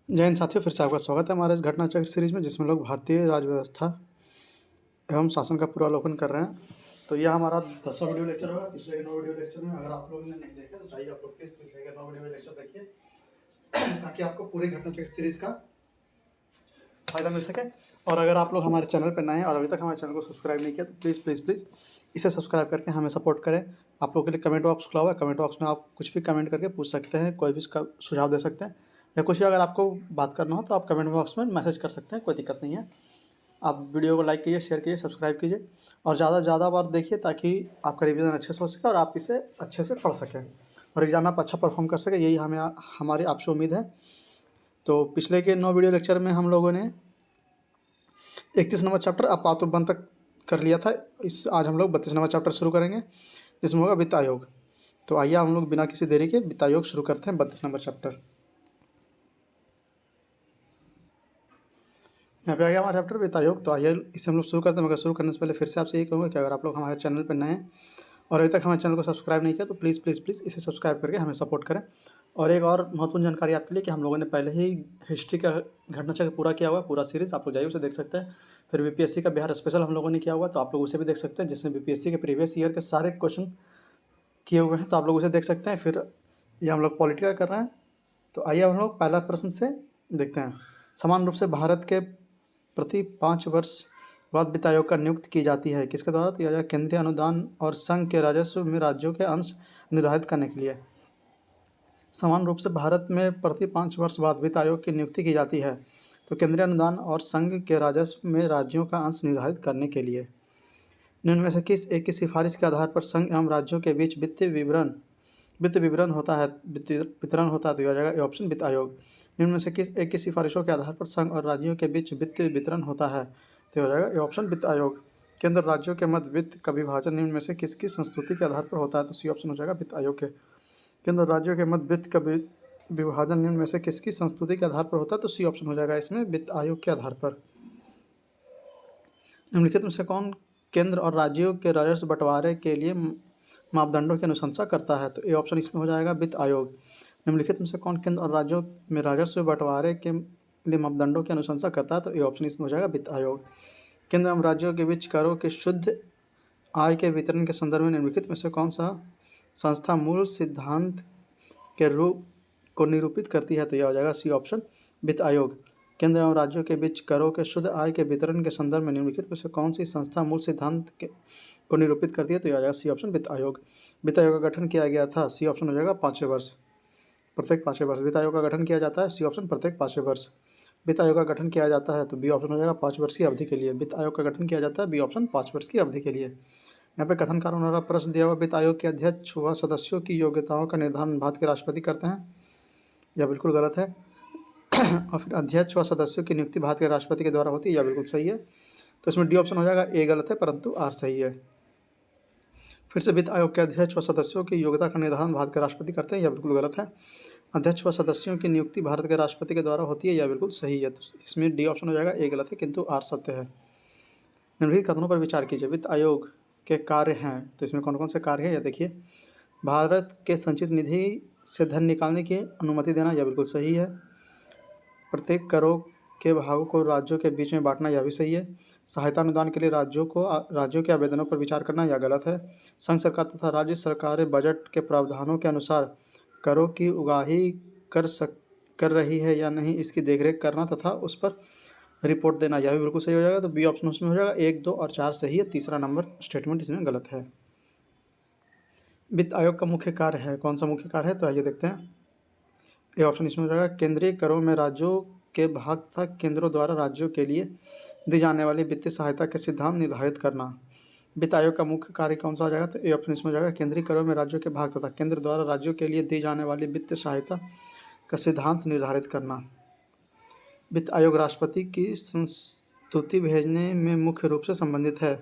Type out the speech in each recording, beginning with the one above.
जय हिंद साथियों, फिर से आपका स्वागत है हमारे इस घटना चक्र सीरीज में, जिसमें लोग भारतीय राज्य व्यवस्था एवं शासन का पूर्वावलोकन कर रहे हैं। तो यह हमारा 10वां वीडियो लेक्चर होगा। पिछले 9 वीडियो लेक्चर में अगर आप लोगों ने नहीं देखे तो चाहिए आप लोग प्लीज पिछले के 9 वीडियो लेक्चर देखिए ताकि आपको पूरी घटना चक्र सीरीज का फायदा मिल सके। और अगर आप लोग हमारे चैनल पर नए हैं और अभी तक हमारे चैनल को सब्सक्राइब नहीं किया तो प्लीज़ प्लीज़ प्लीज़ इसे सब्सक्राइब करके हमें सपोर्ट करें। आप लोगों के लिए कमेंट बॉक्स खुला हुआ है, कमेंट बॉक्स में आप कुछ भी कमेंट करके पूछ सकते हैं, कोई भी सुझाव दे सकते हैं, या कुछ भी अगर आपको बात करना हो तो आप कमेंट बॉक्स में मैसेज कर सकते हैं, कोई दिक्कत नहीं है। आप वीडियो को लाइक कीजिए, शेयर कीजिए, सब्सक्राइब कीजिए और ज़्यादा से ज़्यादा बार देखिए ताकि आपका रिवीजन अच्छे से हो सके और आप इसे अच्छे से पढ़ सकें और एग्जाम में आप अच्छा परफॉर्म कर सकें। यही हमारी आपसे उम्मीद है। तो पिछले के 9 वीडियो लेक्चर में हम लोगों ने 31 नंबर चैप्टर अपातुबंध तक कर लिया था। आज हम लोग 32 नंबर चैप्टर शुरू करेंगे, जिसमें होगा वित्त आयोग। तो आइए हम लोग बिना किसी देरी के वित्त आयोग शुरू करते हैं। 32 नंबर चैप्टर यहाँ पे आ गया हमारा चैप्टर वित्त आयोग। तो आइए इसे हम लोग शुरू करते हैं। मगर शुरू करने से पहले फिर से आपसे यही कहूँगा कि अगर आप लोग हमारे चैनल पर नए हैं और अभी तक हमारे चैनल को सब्सक्राइब नहीं किया तो प्लीज़ प्लीज़ प्लीज़ इसे सब्सक्राइब करके हमें सपोर्ट करें। और एक और महत्वपूर्ण जानकारी आपके लिए कि हम लोगों ने पहले ही हिस्ट्री का घटना चक्र पूरा किया हुआ है, पूरा सीरीज़ आप लोग जाइए उसे देख सकते हैं। फिर बीपीएससी का बिहार स्पेशल हम लोगों ने किया हुआ है, तो आप लोग उसे भी देख सकते हैं, जिसमें बीपीएससी के प्रीवियस ईयर के सारे क्वेश्चन किए हुए हैं, तो आप लोग उसे देख सकते हैं। फिर ये हम लोग पॉलिटिकल कर रहे हैं। तो आइए हम लोग पहला प्रश्न से देखते हैं। समान रूप से भारत के प्रति 5 वर्ष बाद वित्त आयोग का नियुक्त की जाती है, किसके द्वारा? तो यह केंद्रीय अनुदान और संघ के राजस्व में राज्यों के अंश निर्धारित करने के लिए। समान रूप से भारत में प्रति 5 वर्ष बाद वित्त आयोग की नियुक्ति की जाती है, तो केंद्रीय अनुदान और संघ के राजस्व में राज्यों का अंश निर्धारित करने के लिए। निम्न में से किस एक की सिफारिश के आधार पर संघ एवं राज्यों के बीच वित्त विवरण होता है, वितरण होता है? तो यह हो जाएगा ये ऑप्शन वित्त आयोग। निम्न में से किस एक की सिफारिशों के आधार पर संघ और राज्यों के बीच वित्त वितरण होता है? तो हो जाएगा ये ऑप्शन वित्त आयोग। केंद्र राज्यों के मध्य वित्त का विभाजन निम्न में से किसकी संस्तुति के आधार पर होता है? तो सी ऑप्शन हो जाएगा वित्त आयोग के। केंद्र राज्यों के मध्य वित्त का विभाजन निम्न में से किसकी संस्तुति के आधार पर होता है? तो सी ऑप्शन हो जाएगा इसमें वित्त आयोग के आधार पर। निम्नलिखित में से कौन केंद्र और राज्यों के राजस्व बंटवारे के लिए मापदंडों की अनुशंसा करता है? तो ए ऑप्शन इसमें हो जाएगा वित्त आयोग। निम्नलिखित में से कौन केंद्र और राज्यों में राजस्व बंटवारे के लिए मापदंडों की अनुशंसा करता है? तो ए ऑप्शन इसमें हो जाएगा वित्त आयोग। केंद्र एवं राज्यों के बीच करों के शुद्ध आय के वितरण के संदर्भ में निम्नलिखित में से कौन सा संस्था मूल सिद्धांत के रूप को निरूपित करती है? तो यह हो जाएगा सी ऑप्शन वित्त आयोग। केंद्र एवं राज्यों के बीच करों के शुद्ध आय के वितरण के संदर्भ में निम्नलिखित में से कौन सी संस्था मूल सिद्धांत को निरूपित करती है? तो यह आ जाएगा सी ऑप्शन वित्त आयोग। वित्त आयोग का गठन किया गया था, सी ऑप्शन हो जाएगा 5वें वर्ष, प्रत्येक 5वें वर्ष वित्त आयोग का गठन किया जाता है, सी ऑप्शन प्रत्येक 5वें वर्ष। वित्त आयोग का गठन किया जाता है तो बी ऑप्शन हो जाएगा 5 वर्ष की अवधि के लिए। वित्त आयोग का गठन किया जाता है, बी ऑप्शन 5 वर्ष की अवधि के लिए। यहाँ पे कथन कारण वाला प्रश्न दिया हुआ, वित्त आयोग के अध्यक्ष व सदस्यों की योग्यताओं का निर्धारण भारत के राष्ट्रपति करते हैं, यह बिल्कुल गलत है। और फिर अध्यक्ष व सदस्यों की नियुक्ति भारत के राष्ट्रपति के द्वारा होती है, यह बिल्कुल सही है। तो इसमें डी ऑप्शन हो जाएगा, ए गलत है परंतु आर सही है। फिर से वित्त आयोग के अध्यक्ष व सदस्यों की योग्यता का निर्धारण भारत के राष्ट्रपति करते हैं, यह बिल्कुल गलत है। अध्यक्ष व सदस्यों की नियुक्ति भारत के राष्ट्रपति के द्वारा होती है, यह बिल्कुल सही है। तो इसमें डी ऑप्शन हो जाएगा, ए गलत है किंतु आर सत्य है। निम्नलिखित कथनों पर विचार कीजिए। वित्त आयोग के कार्य हैं, तो इसमें कौन कौन से कार्य हैं यह देखिए। भारत के संचित निधि से धन निकालने की अनुमति देना, यह बिल्कुल सही है। प्रत्येक करों के भागों को राज्यों के बीच में बांटना, यह भी सही है। सहायता अनुदान के लिए राज्यों के आवेदनों पर विचार करना, यह गलत है। संघ सरकार तथा राज्य सरकारें बजट के प्रावधानों के अनुसार करों की उगाही कर रही है या नहीं, इसकी देखरेख करना तथा उस पर रिपोर्ट देना, यह भी बिल्कुल सही हो जाएगा। तो बी ऑप्शन उसमें हो जाएगा, 1, 2 और 4 सही है, तीसरा नंबर स्टेटमेंट इसमें गलत है। वित्त आयोग का मुख्य कार्य है, कौन सा मुख्य कार्य है? तो आइए देखते हैं। ये ऑप्शन इसमें हो जाएगा, केंद्रीय करों में राज्यों के भाग तथा केंद्रों द्वारा राज्यों के लिए दी जाने वाली वित्तीय सहायता के सिद्धांत निर्धारित करना। वित्त आयोग का मुख्य कार्य कौन सा हो जाएगा? तो ए ऑप्शन इसमें हो जाएगा, केंद्रीय करों में राज्यों के भाग तथा केंद्र द्वारा राज्यों के लिए दी जाने वाली वित्तीय सहायता का सिद्धांत निर्धारित करना। वित्त आयोग राष्ट्रपति की संस्तुति भेजने में मुख्य रूप से संबंधित है,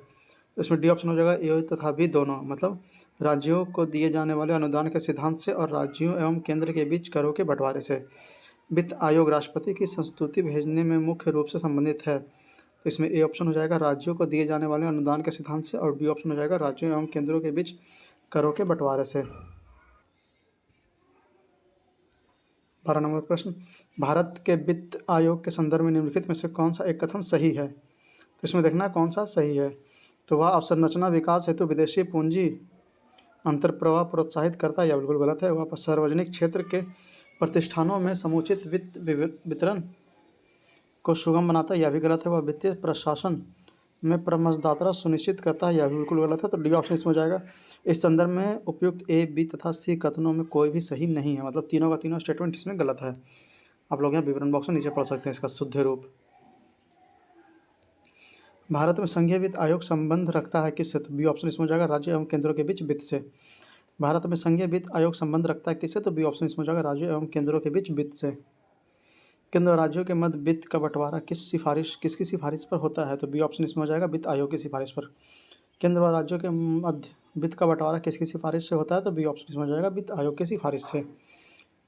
इसमें डी ऑप्शन हो जाएगा, ए तथा बी दोनों, मतलब राज्यों को दिए जाने वाले अनुदान के सिद्धांत से और राज्यों एवं केंद्र के बीच करों के बंटवारे से। वित्त आयोग राष्ट्रपति की संस्तुति भेजने में मुख्य रूप से संबंधित है, तो इसमें ए ऑप्शन हो जाएगा, राज्यों को दिए जाने वाले अनुदान के सिद्धांत से, और बी ऑप्शन हो जाएगा, राज्यों एवं केंद्रों के बीच करों के बंटवारे से। 12 नंबर प्रश्न, भारत के वित्त आयोग के संदर्भ में निम्नलिखित में से कौन सा एक कथन सही है? तो इसमें देखना कौन सा सही है। तो वह अवसंरचना विकास हेतु विदेशी पूंजी अंतर्प्रवाह प्रोत्साहित करता है, या बिल्कुल गलत है। वह सार्वजनिक क्षेत्र के प्रतिष्ठानों में समुचित वित्त वितरण को सुगम बनाता है, यह भी गलत है। वह वित्तीय प्रशासन में प्रमशदाता सुनिश्चित करता है, यह भी बिल्कुल गलत है। तो डी ऑप्शन इसमें हो जाएगा। इस संदर्भ में उपयुक्त ए, बी तथा सी कथनों में कोई भी सही नहीं है, मतलब तीनों का तीनों स्टेटमेंट इसमें गलत है। आप लोग यहाँ विवरण बॉक्स में नीचे पढ़ सकते हैं इसका शुद्ध रूप। भारत में संघीय वित्त आयोग संबंध रखता है किससे? तो बी ऑप्शन इसमें हो जाएगा, राज्य एवं केंद्रों के बीच वित्त से। भारत में संघीय वित्त आयोग संबंध रखता है किससे? तो बी ऑप्शन इसमें हो जाएगा, राज्यों एवं केंद्रों के बीच वित्त से। केंद्र और राज्यों के मध्य वित्त का बंटवारा किसकी सिफारिश पर होता है? तो बी ऑप्शन इसमें हो जाएगा, वित्त आयोग की सिफारिश पर। केंद्र और राज्यों के मध्य वित्त का बंटवारा किसकी सिफारिश से होता है? तो बी ऑप्शन इसमें हो जाएगा, वित्त आयोग की सिफारिश से।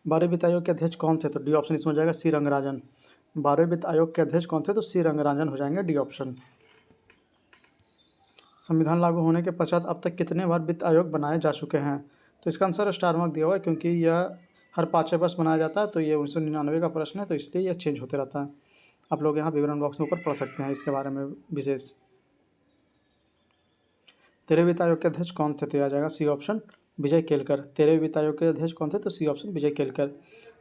12वें वित्त आयोग के अध्यक्ष कौन थे? तो डी ऑप्शन इसमें हो जाएगा, सी रंगराजन। 12वें वित्त आयोग के अध्यक्ष कौन थे? तो सी रंगराजन हो जाएंगे, डी ऑप्शन। संविधान लागू होने के पश्चात अब तक कितने बार वित्त आयोग बनाए जा चुके हैं? तो इसका आंसर स्टार मार्क दिया हुआ है, क्योंकि यह हर 5 वर्ष बनाया जाता है। तो ये 1999 का प्रश्न है, तो इसलिए यह चेंज होते रहता है। आप लोग यहाँ विवरण बॉक्स में ऊपर पढ़ सकते हैं इसके बारे में विशेष। 13वें वित्त आयोग के अध्यक्ष कौन थे? तो आ जाएगा सी ऑप्शन, विजय केलकर। 13वें वित्त आयोग के अध्यक्ष कौन थे? तो सी ऑप्शन, विजय केलकर।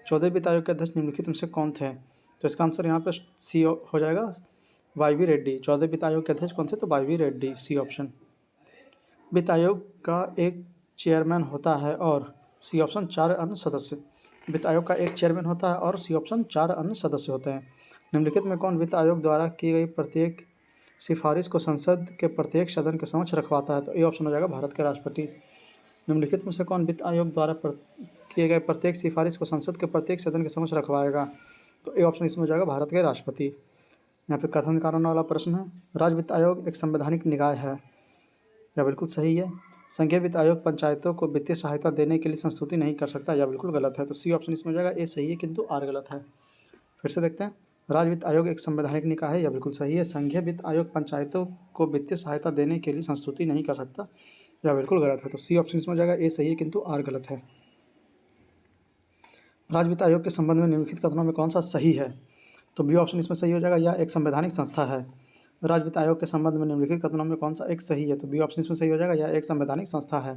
14वें वित्त आयोग के अध्यक्ष निम्नलिखित में से कौन थे? तो इसका आंसर यहाँ पे सी हो जाएगा, वाई.वी. रेड्डी। 14वें वित्त आयोग के अध्यक्ष कौन थे? तो वाई.वी. Reddy, C option. वित्त आयोग का एक चेयरमैन होता है और सी ऑप्शन 4 अन्य सदस्य। वित्त आयोग का एक चेयरमैन होता है और सी ऑप्शन 4 अन्य सदस्य होते हैं। निम्नलिखित में कौन वित्त आयोग द्वारा की गई प्रत्येक सिफारिश को संसद के प्रत्येक सदन के समक्ष रखवाता है? तो ए ऑप्शन हो जाएगा, भारत के राष्ट्रपति। निम्नलिखित में से कौन वित्त आयोग द्वारा किए गए प्रत्येक सिफारिश को संसद के प्रत्येक सदन के समक्ष रखवाएगा? तो ए ऑप्शन इसमें हो जाएगा, भारत के राष्ट्रपति। यहाँ पे कथन कारण वाला प्रश्न है। राज्य वित्त आयोग एक संवैधानिक निकाय है, यह बिल्कुल सही है। संघीय वित्त आयोग पंचायतों को वित्तीय सहायता देने के लिए संस्तुति नहीं कर सकता, यह बिल्कुल गलत है। तो सी ऑप्शन इसमें हो जाएगा, ए सही है किंतु आर गलत है। फिर से देखते हैं, राज्य वित्त आयोग एक संवैधानिक निकाय है, यह बिल्कुल सही है। संघीय वित्त आयोग पंचायतों को वित्तीय सहायता देने के लिए संस्तुति नहीं कर सकता, यह बिल्कुल गलत है। तो सी ऑप्शन इसमें हो जाएगा, ए सही है किंतु आर गलत है। राज्य वित्त आयोग के संबंध में निम्नलिखित कथनों में कौन सा सही है? तो बी ऑप्शन इसमें सही हो जाएगा, यह एक संवैधानिक संस्था है। राज्य वित्त आयोग के संबंध में निम्नलिखित कथनों में कौन सा एक सही है? तो बी ऑप्शन इसमें सही हो जाएगा, यह एक संवैधानिक संस्था है।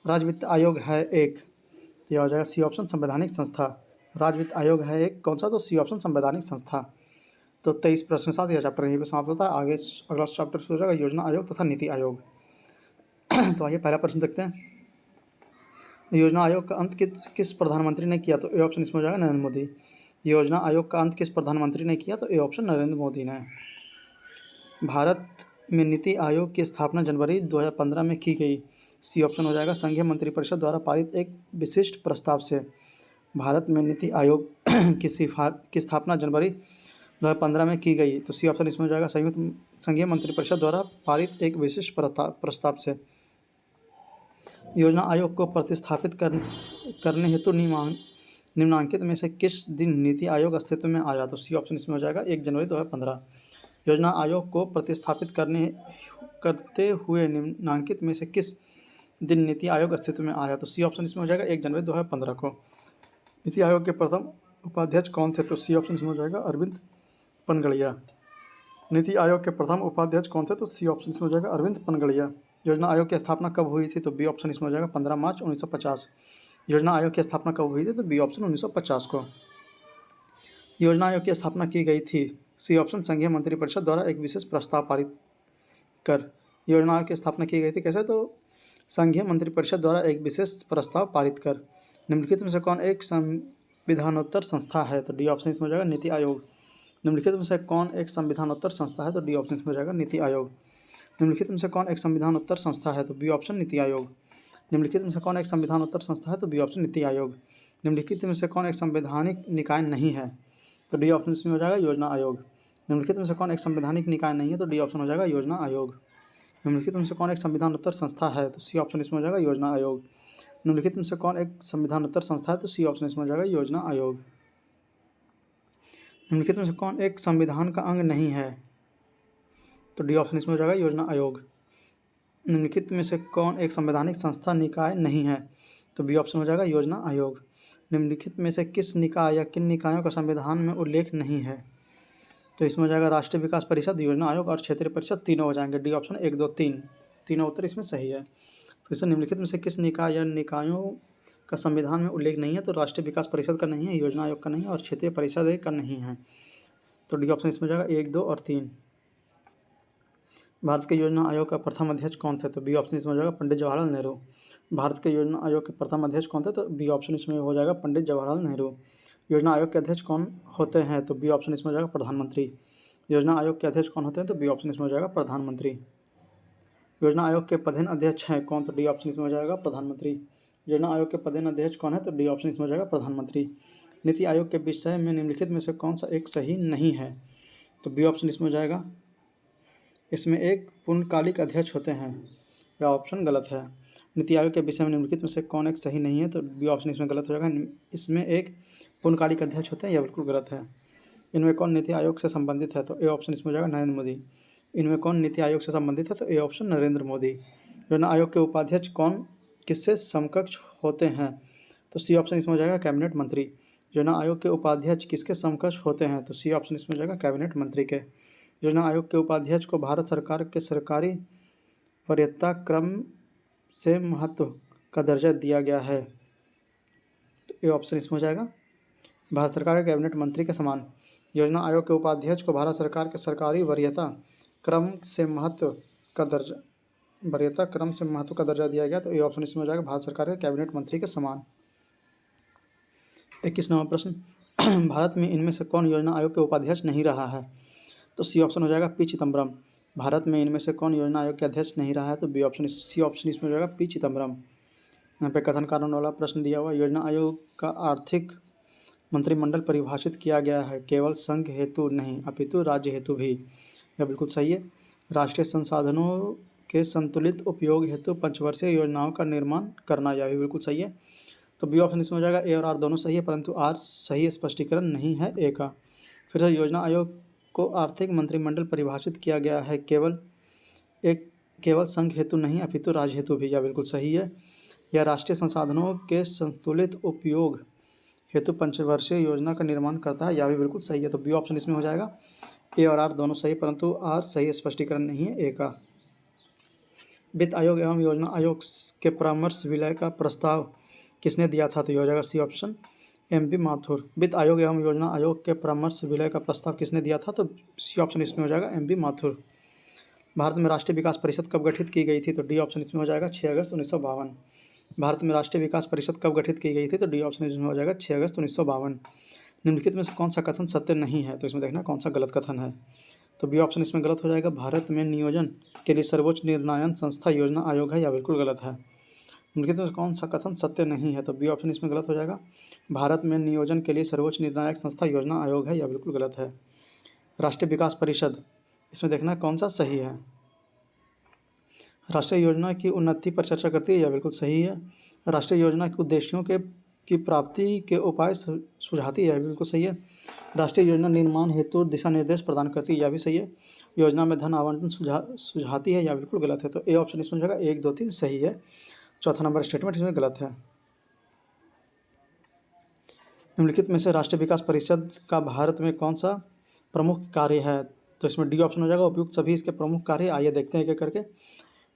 राज्य वित्त आयोग है एक, तो यह हो जाएगा सी ऑप्शन, संवैधानिक संस्था। राज्य वित्त आयोग है एक कौन सा? तो सी ऑप्शन, संवैधानिक संस्था। तो 23 प्रश्न के साथ यह चैप्टर यहीं पर समाप्त होता है। आगे अगला चैप्टर शुरू हो जाएगा, योजना आयोग तथा नीति आयोग। तो आइए पहला प्रश्न देखते हैं, योजना आयोग का अंत किस प्रधानमंत्री ने किया? तो ए ऑप्शन इसमें हो जाएगा, नरेंद्र मोदी। योजना आयोग का अंत किस प्रधानमंत्री ने किया? तो ए ऑप्शन, नरेंद्र मोदी ने। भारत में नीति आयोग की स्थापना जनवरी 2015 में की गई। सी ऑप्शन हो जाएगा, संघीय मंत्रिपरिषद द्वारा पारित एक विशिष्ट प्रस्ताव से। भारत में नीति आयोग की स्थापना जनवरी 2015 में की गई। तो सी ऑप्शन इसमें हो जाएगा, संघीय मंत्रिपरिषद द्वारा पारित एक विशिष्ट प्रस्ताव से। योजना आयोग को प्रतिस्थापित करने हेतु निम्नांकित में से किस दिन नीति आयोग अस्तित्व में आया? तो सी ऑप्शन इसमें हो जाएगा, 1 जनवरी 2015। योजना आयोग को प्रतिस्थापित करते हुए निम्नांकित में से किस दिन नीति आयोग अस्तित्व में आया? तो सी ऑप्शन इसमें हो जाएगा, 1 जनवरी 2015 को। नीति आयोग के प्रथम उपाध्यक्ष कौन थे? तो सी ऑप्शन इसमें हो जाएगा, अरविंद पनगड़िया। नीति आयोग के प्रथम उपाध्यक्ष कौन थे? तो सी ऑप्शन इसमें हो जाएगा, अरविंद पनगड़िया। योजना आयोग की स्थापना कब हुई थी? तो बी ऑप्शन इसमें हो जाएगा, 15 मार्च 1950। योजना आयोग की स्थापना कब हुई थी? तो बी ऑप्शन, 1950 को। योजना आयोग की स्थापना की गई थी। सी ऑप्शन, संघीय मंत्रिपरिषद द्वारा एक विशेष प्रस्ताव पारित कर। योजना आयोग की स्थापना की गई थी कैसे? तो संघीय मंत्रिपरिषद द्वारा एक विशेष प्रस्ताव पारित कर। निम्नलिखित में से कौन एक संविधानोत्तर संस्था है? तो डी ऑप्शन इसमें हो जाएगा, नीति आयोग। निम्नलिखित में से कौन एक संविधानोत्तर संस्था है? तो डी ऑप्शन इसमें हो जाएगा, नीति आयोग। निम्नलिखित में से कौन एक संविधानोत्तर संस्था है? तो बी ऑप्शन, नीति आयोग। निम्नलिखित में से कौन एक संविधानोत्तर संस्था है? तो बी ऑप्शन, नीति आयोग। निम्नलिखित में से कौन एक संवैधानिक निकाय नहीं है? तो डी ऑप्शन इसमें हो जाएगा, योजना आयोग। निम्नलिखित में से कौन एक संवैधानिक निकाय नहीं है? तो डी ऑप्शन हो जाएगा, योजना आयोग। निम्नलिखित में से कौन एक संविधानोत्तर संस्था है? तो सी ऑप्शन इसमें हो जाएगा, योजना आयोग। निम्नलिखित में से कौन एक संविधानोत्तर संस्था है? तो सी ऑप्शन इसमें हो जाएगा, योजना आयोग। निम्नलिखित में से कौन एक संविधान का अंग नहीं है? तो डी ऑप्शन इसमें हो जाएगा, योजना आयोग। निम्नलिखित में से कौन एक संवैधानिक संस्था निकाय नहीं है? तो बी ऑप्शन हो जाएगा, योजना आयोग। निम्नलिखित में से किस निकाय या किन निकायों का संविधान में उल्लेख नहीं है? तो इसमें हो जाएगा राष्ट्रीय विकास परिषद, योजना आयोग और क्षेत्रीय परिषद, तीनों हो जाएंगे। डी ऑप्शन 1, 2, 3 तीनों उत्तर इसमें सही है। फिर से निम्नलिखित में से किस निकाय या निकायों का संविधान में उल्लेख नहीं है? तो राष्ट्रीय विकास परिषद का नहीं है, योजना आयोग का नहीं है और क्षेत्रीय परिषद का नहीं है। तो डी ऑप्शन इसमें हो जाएगा 1, 2 और 3। भारत के योजना आयोग का प्रथम अध्यक्ष कौन थे? तो बी ऑप्शन इसमें हो जाएगा पंडित जवाहरलाल नेहरू। भारत के योजना आयोग के प्रथम अध्यक्ष कौन थे? तो बी ऑप्शन इसमें हो जाएगा पंडित जवाहरलाल नेहरू। योजना आयोग के अध्यक्ष कौन होते हैं? तो बी ऑप्शन इसमें हो जाएगा प्रधानमंत्री। योजना आयोग के अध्यक्ष कौन होते हैं? तो बी ऑप्शन इसमें हो जाएगा प्रधानमंत्री। योजना आयोग के प्रधान अध्यक्ष हैं कौन? तो डी ऑप्शन इसमें हो जाएगा प्रधानमंत्री। योजना आयोग के प्रधान अध्यक्ष कौन है? तो डी ऑप्शन इसमें हो जाएगा प्रधानमंत्री। नीति आयोग के विषय में निम्नलिखित में से कौन सा एक सही नहीं है? तो बी ऑप्शन इसमें हो जाएगा, इसमें एक पूर्णकालिक अध्यक्ष होते हैं। यह ऑप्शन गलत है। नीति आयोग के विषय में निम्नलिखित में से कौन एक सही नहीं है? तो बी ऑप्शन इसमें गलत हो जाएगा, इसमें एक पूर्णकालिक अध्यक्ष होते हैं। यह बिल्कुल गलत है। इनमें कौन नीति आयोग से संबंधित है? तो ए ऑप्शन इसमें हो जाएगा नरेंद्र मोदी। इनमें कौन नीति आयोग से संबंधित है? तो ए ऑप्शन नरेंद्र मोदी। योजना आयोग के उपाध्यक्ष कौन किससे समकक्ष होते हैं? तो सी ऑप्शन इसमें हो जाएगा कैबिनेट मंत्री। योजना आयोग के उपाध्यक्ष किसके समकक्ष होते हैं? तो सी ऑप्शन इसमें हो जाएगा कैबिनेट मंत्री के। योजना आयोग के उपाध्यक्ष को भारत सरकार के सरकारी वरीयता क्रम से महत्व का दर्जा दिया गया है। तो ये ऑप्शन इसमें हो जाएगा भारत सरकार के कैबिनेट मंत्री के समान। योजना आयोग के उपाध्यक्ष को भारत सरकार के सरकारी वरीयता क्रम से महत्व का दर्जा दिया गया। तो ये ऑप्शन इसमें हो जाएगा भारत सरकार के कैबिनेट मंत्री के समान। 21 नंबर प्रश्न, भारत में इनमें से कौन योजना आयोग के उपाध्यक्ष नहीं रहा है? तो सी ऑप्शन हो जाएगा पी चिदम्बरम। भारत में इनमें से कौन योजना आयोग के अध्यक्ष नहीं रहा है? तो बी ऑप्शन सी ऑप्शन इसमें हो जाएगा पी चिदम्बरम। यहाँ पे कथन कारण वाला प्रश्न दिया हुआ, योजना आयोग का आर्थिक मंत्रिमंडल परिभाषित किया गया है केवल संघ हेतु नहीं अपितु राज्य हेतु भी। यह बिल्कुल सही है। राष्ट्रीय संसाधनों के संतुलित उपयोग हेतु पंचवर्षीय योजनाओं का निर्माण करना, यह भी बिल्कुल सही है। तो बी ऑप्शन इसमें हो जाएगा। ए और आर दोनों सही है, परंतु आर सही स्पष्टीकरण नहीं है ए का। फिर से योजना आयोग को आर्थिक मंत्रिमंडल परिभाषित किया गया है केवल संघ हेतु नहीं अपितु राज्य हेतु भी, यह बिल्कुल सही है। यह राष्ट्रीय संसाधनों के संतुलित उपयोग हेतु पंचवर्षीय योजना का निर्माण करता है, यह भी बिल्कुल सही है। तो बी ऑप्शन इसमें हो जाएगा। ए और आर दोनों सही, परंतु आर सही स्पष्टीकरण नहीं है ए का। वित्त आयोग एवं योजना आयोग के परामर्श विलय का प्रस्ताव किसने दिया था? तो यह हो जाएगा C option M B Mathur. वित्त आयोग एवं योजना आयोग के परामर्श विलय का प्रस्ताव किसने दिया था? तो सी ऑप्शन इसमें हो जाएगा एम बी माथुर। भारत में राष्ट्रीय विकास परिषद कब गठित की गई थी? तो डी ऑप्शन इसमें हो जाएगा 6 अगस्त 1952। भारत में राष्ट्रीय विकास परिषद कब गठित की गई थी? तो डी ऑप्शन इसमें हो जाएगा 6 अगस्त 1952। निम्नलिखित में से कौन सा कथन सत्य नहीं है? तो इसमें देखना कौन सा गलत कथन है। तो बी ऑप्शन इसमें गलत हो जाएगा, भारत में नियोजन के लिए सर्वोच्च निर्णायक संस्था योजना आयोग है, यह बिल्कुल गलत है। निम्नलिखित में कौन सा कथन सत्य नहीं है? तो बी ऑप्शन इसमें गलत हो जाएगा, भारत में नियोजन के लिए सर्वोच्च निर्णायक संस्था योजना आयोग है, यह बिल्कुल गलत है। राष्ट्रीय विकास परिषद, इसमें देखना कौन सा सही है। राष्ट्रीय योजना की उन्नति पर चर्चा करती है, यह बिल्कुल सही है। राष्ट्रीय योजना के उद्देश्यों की प्राप्ति के उपाय सुझाती है, यह बिल्कुल सही है। राष्ट्रीय योजना निर्माण हेतु दिशा निर्देश प्रदान करती है, यह भी सही है। योजना में धन आवंटन सुझाती है, यह बिल्कुल गलत है। तो ए ऑप्शन इसमें हो जाएगा 1, 2, 3 सही है। चौथा नंबर स्टेटमेंट इसमें गलत है। निम्नलिखित में से राष्ट्रीय विकास परिषद का भारत में कौन सा प्रमुख कार्य है? तो इसमें डी ऑप्शन हो जाएगा उपयुक्त सभी इसके प्रमुख कार्य। आइए देखते हैं एक एक करके।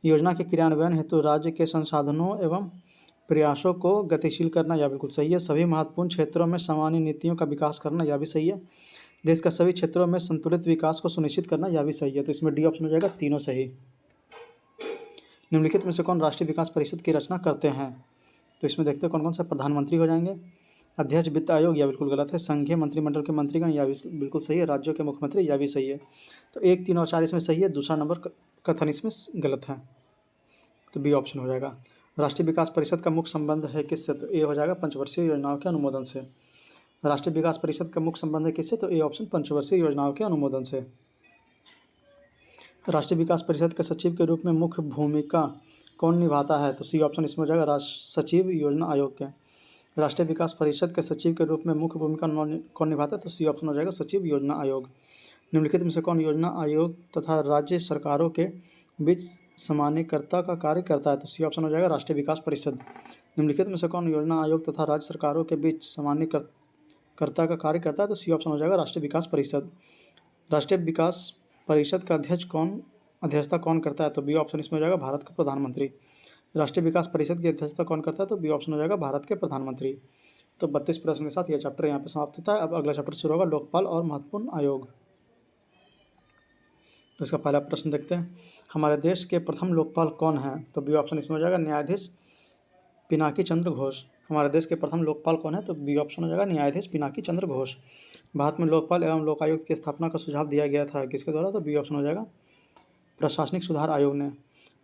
योजना के क्रियान्वयन हेतु राज्य के संसाधनों एवं प्रयासों को गतिशील करना, यह बिल्कुल सही है। सभी महत्वपूर्ण क्षेत्रों में सामान्य नीतियों का विकास करना, यह भी सही है। देश का सभी क्षेत्रों में संतुलित विकास को सुनिश्चित करना, यह भी सही है। तो इसमें डी ऑप्शन हो जाएगा तीनों सही। निम्नलिखित में से कौन राष्ट्रीय विकास परिषद की रचना करते हैं? तो इसमें देखते हैं कौन कौन सा। प्रधानमंत्री हो जाएंगे, अध्यक्ष वित्त आयोग, यह बिल्कुल गलत है। संघीय मंत्रिमंडल के मंत्रीगण, यह भी बिल्कुल सही है। राज्यों के मुख्यमंत्री, यह भी सही है। तो 1, 3 और 4 इसमें सही है। दूसरा नंबर कथन इसमें गलत है, तो बी ऑप्शन हो जाएगा। राष्ट्रीय विकास परिषद का मुख्य संबंध है किससे? तो ए हो जाएगा पंचवर्षीय योजनाओं के अनुमोदन से। राष्ट्रीय विकास परिषद का मुख्य संबंध है किससे? तो ए ऑप्शन पंचवर्षीय योजनाओं के अनुमोदन से। राष्ट्रीय विकास परिषद के सचिव के रूप में मुख्य भूमिका कौन निभाता है? तो सी ऑप्शन इसमें हो जाएगा राष्ट्र सचिव योजना आयोग के। राष्ट्रीय विकास परिषद के सचिव के रूप में मुख्य भूमिका कौन निभाता है? तो सी ऑप्शन हो जाएगा सचिव योजना आयोग। निम्नलिखित में से कौन योजना आयोग तथा राज्य सरकारों के बीच सामान्यकर्ता का कार्य करता है? तो सी ऑप्शन हो जाएगा राष्ट्रीय विकास परिषद। निम्नलिखित में से कौन योजना आयोग तथा राज्य सरकारों के बीच सामान्यकर्ता का कार्य करता है? तो सी ऑप्शन हो जाएगा राष्ट्रीय विकास परिषद। राष्ट्रीय विकास परिषद का अध्यक्षता कौन करता है? तो बी ऑप्शन इसमें हो जाएगा भारत का प्रधानमंत्री। राष्ट्रीय विकास परिषद की अध्यक्षता कौन करता है? तो बी ऑप्शन हो जाएगा भारत के प्रधानमंत्री। तो 32 प्रश्न के साथ यह चैप्टर यहाँ पे समाप्त होता है। अब अगला चैप्टर शुरू होगा, लोकपाल और महत्वपूर्ण आयोग। तो इसका पहला प्रश्न देखते हैं, हमारे देश के प्रथम लोकपाल कौन है? तो बी ऑप्शन इसमें हो जाएगा न्यायाधीश पिनाकी चंद्र घोष। हमारे देश के प्रथम लोकपाल कौन है? तो बी ऑप्शन हो जाएगा न्यायाधीश पिनाकी चंद्र घोष। भारत में लोकपाल एवं लोकायुक्त की स्थापना का सुझाव दिया गया था किसके द्वारा? तो बी ऑप्शन हो जाएगा प्रशासनिक सुधार आयोग ने।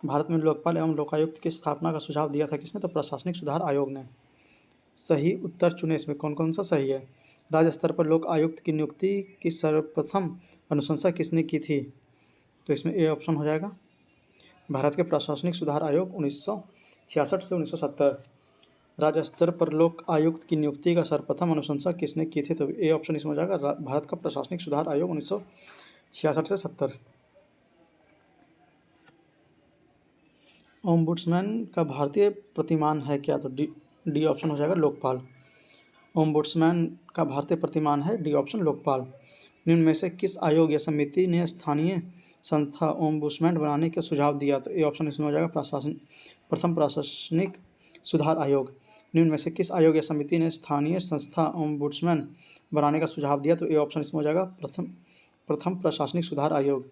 भारत में लोकपाल एवं लोकायुक्त की स्थापना का सुझाव दिया था किसने? तो प्रशासनिक सुधार आयोग ने। सही उत्तर चुने, इसमें कौन कौन सा सही है? राज्य स्तर पर लोक आयुक्त की नियुक्ति की सर्वप्रथम अनुशंसा किसने की थी? तो इसमें ए ऑप्शन हो जाएगा भारत के प्रशासनिक सुधार आयोग 1966 से 1970। राज्य स्तर पर लोक आयुक्त की नियुक्ति का सर्वप्रथम अनुशंसा किसने की थी? तो ए ऑप्शन इसमें हो जाएगा भारत का प्रशासनिक सुधार आयोग 1966 से 70। ओम्बुड्समैन का भारतीय प्रतिमान है क्या? तो डी ऑप्शन हो जाएगा लोकपाल। ओम्बुड्समैन का भारतीय प्रतिमान है, डी ऑप्शन लोकपाल। निम्न में से किस आयोग या समिति ने स्थानीय संस्था ओम्बुड्समैन बनाने का सुझाव दिया? तो ए ऑप्शन इसमें हो जाएगा प्रथम प्रशासनिक सुधार आयोग। निम्न में से किस आयोग या समिति ने स्थानीय संस्था ओम्बुड्समैन बनाने का सुझाव दिया? तो ए ऑप्शन इसमें हो जाएगा प्रथम प्रशासनिक सुधार आयोग।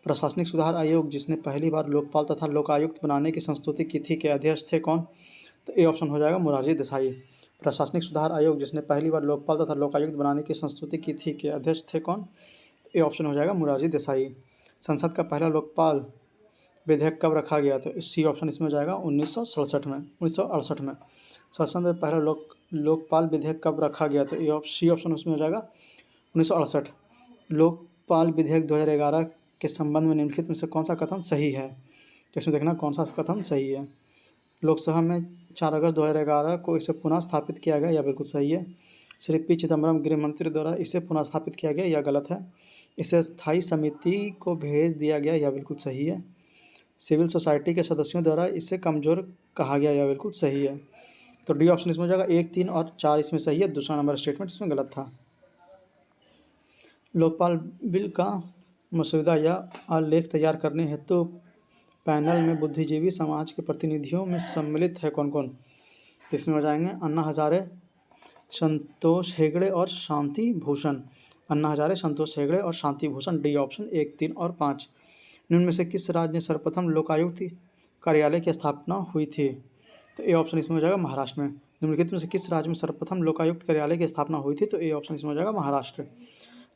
प्रशासनिक सुधार आयोग जिसने पहली बार लोकपाल तथा लोकायुक्त बनाने की संस्तुति की थी के अध्यक्ष थे कौन? तो ए ऑप्शन हो जाएगा मोरारजी देसाई। प्रशासनिक सुधार आयोग जिसने पहली बार लोकपाल तथा लोकायुक्त बनाने की संस्तुति की थी के अध्यक्ष थे कौन? तो ए ऑप्शन हो जाएगा मोरारजी देसाई। संसद का पहला लोकपाल विधेयक कब रखा गया? तो सी ऑप्शन इसमें हो जाएगा 1968 में। संसद में पहला लोकपाल विधेयक कब रखा गया? तो सी ऑप्शन उसमें हो जाएगा 1968। लोकपाल विधेयक 2011 के संबंध में निम्नलिखित में से कौन सा कथन सही है? तो इसमें देखना कौन सा कथन सही है। लोकसभा में 4 अगस्त 2011 को इसे पुनः स्थापित किया गया, यह बिल्कुल सही है। श्री पी चिदम्बरम गृह मंत्री द्वारा इसे पुनः स्थापित किया गया, यह गलत है। इसे स्थायी समिति को भेज दिया गया, यह बिल्कुल सही है। सिविल सोसाइटी के सदस्यों द्वारा इसे कमज़ोर कहा गया, यह बिल्कुल सही है। तो डी ऑप्शन इसमें हो जाएगा 1, 3 और 4 इसमें सही है। दूसरा नंबर स्टेटमेंट इसमें गलत था। लोकपाल बिल का मसौदा या आलेख तैयार करने हेतु पैनल में बुद्धिजीवी समाज के प्रतिनिधियों में सम्मिलित है कौन कौन? तो इसमें हो जाएंगे अन्ना हजारे, संतोष हेगड़े और शांति भूषण। अन्ना हजारे, संतोष हेगड़े और शांति भूषण। डी ऑप्शन 1, 3 और 5। निम्न में से किस राज्य में सर्वप्रथम लोकायुक्त कार्यालय की स्थापना हुई थी? तो ए ऑप्शन इसमें हो जाएगा महाराष्ट्र में। निम्नलिखित में से किस राज्य में सर्वप्रथम लोकायुक्त कार्यालय की स्थापना हुई थी? तो ए ऑप्शन इसमें हो जाएगा महाराष्ट्र।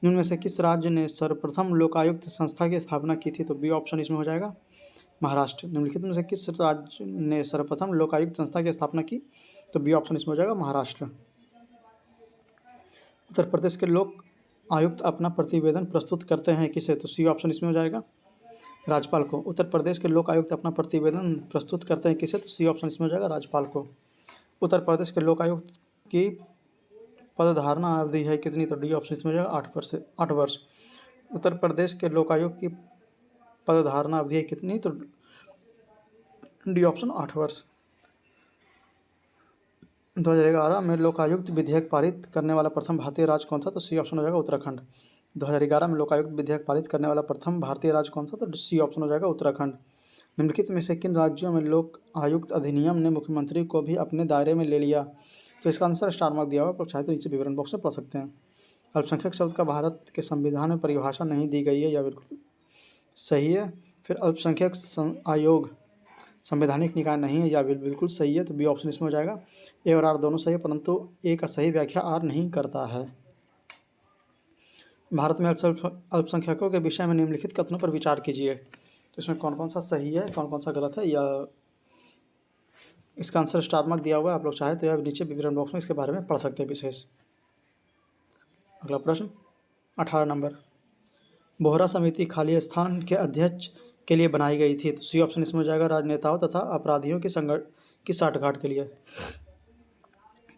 निम्न में से किस राज्य ने सर्वप्रथम लोकायुक्त संस्था की स्थापना की थी? तो बी ऑप्शन इसमें हो जाएगा महाराष्ट्र। निम्नलिखित में से किस राज्य ने सर्वप्रथम लोकायुक्त संस्था की स्थापना की? तो बी ऑप्शन इसमें हो जाएगा महाराष्ट्र। उत्तर प्रदेश के लोक आयुक्त अपना प्रतिवेदन प्रस्तुत करते हैं किसे? तो सी ऑप्शन इसमें हो जाएगा राज्यपाल को। उत्तर प्रदेश के लोक आयुक्त अपना प्रतिवेदन प्रस्तुत करते हैं किसे? तो सी ऑप्शन इसमें हो जाएगा राज्यपाल को। उत्तर प्रदेश के लोक आयुक्त की पदधारणा अवधि है कितनी? तो डी ऑप्शन इसमें हो जाएगा 8 वर्ष। उत्तर प्रदेश के लोकायुक्त की पदधारणा अवधि है कितनी? तो डी ऑप्शन 8 वर्ष। 2011 में लोकायुक्त विधेयक पारित करने वाला प्रथम भारतीय राज्य कौन था? तो सी ऑप्शन हो जाएगा उत्तराखंड। 2011 में लोकायुक्त विधेयक पारित करने वाला प्रथम भारतीय राज्य कौन था? तो सी ऑप्शन हो जाएगा उत्तराखंड। निम्नलिखित में से किन राज्यों में लोक आयुक्त अधिनियम ने मुख्यमंत्री को भी अपने दायरे में ले लिया? तो इसका आंसर स्टार मार्क दिया हुआ, आप चाहे तो नीचे विवरण बॉक्स में पढ़ सकते हैं। अल्पसंख्यक शब्द का भारत के संविधान में परिभाषा नहीं दी गई है, यह बिल्कुल सही है। फिर अल्पसंख्यक आयोग संवैधानिक निकाय नहीं है, यह बिल्कुल सही है। तो बी ऑप्शन इसमें हो जाएगा। ए और आर दोनों सही है, परंतु ए का सही व्याख्या आर नहीं करता है। भारत में अल्पसंख्यकों के विषय में निम्नलिखित कथनों पर विचार कीजिए। तो इसमें कौन कौन सा सही है, कौन कौन सा गलत है, या इसका आंसर स्टार मार्क दिया हुआ है, आप लोग चाहे तो यह नीचे विवरण बॉक्स में इसके बारे में पढ़ सकते हैं विशेष। अगला प्रश्न 18 नंबर, बोहरा समिति खाली स्थान के अध्यक्ष के लिए बनाई गई थी? तो सी ऑप्शन इसमें हो जाएगा राजनेताओं तथा अपराधियों की साठगांठ के लिए।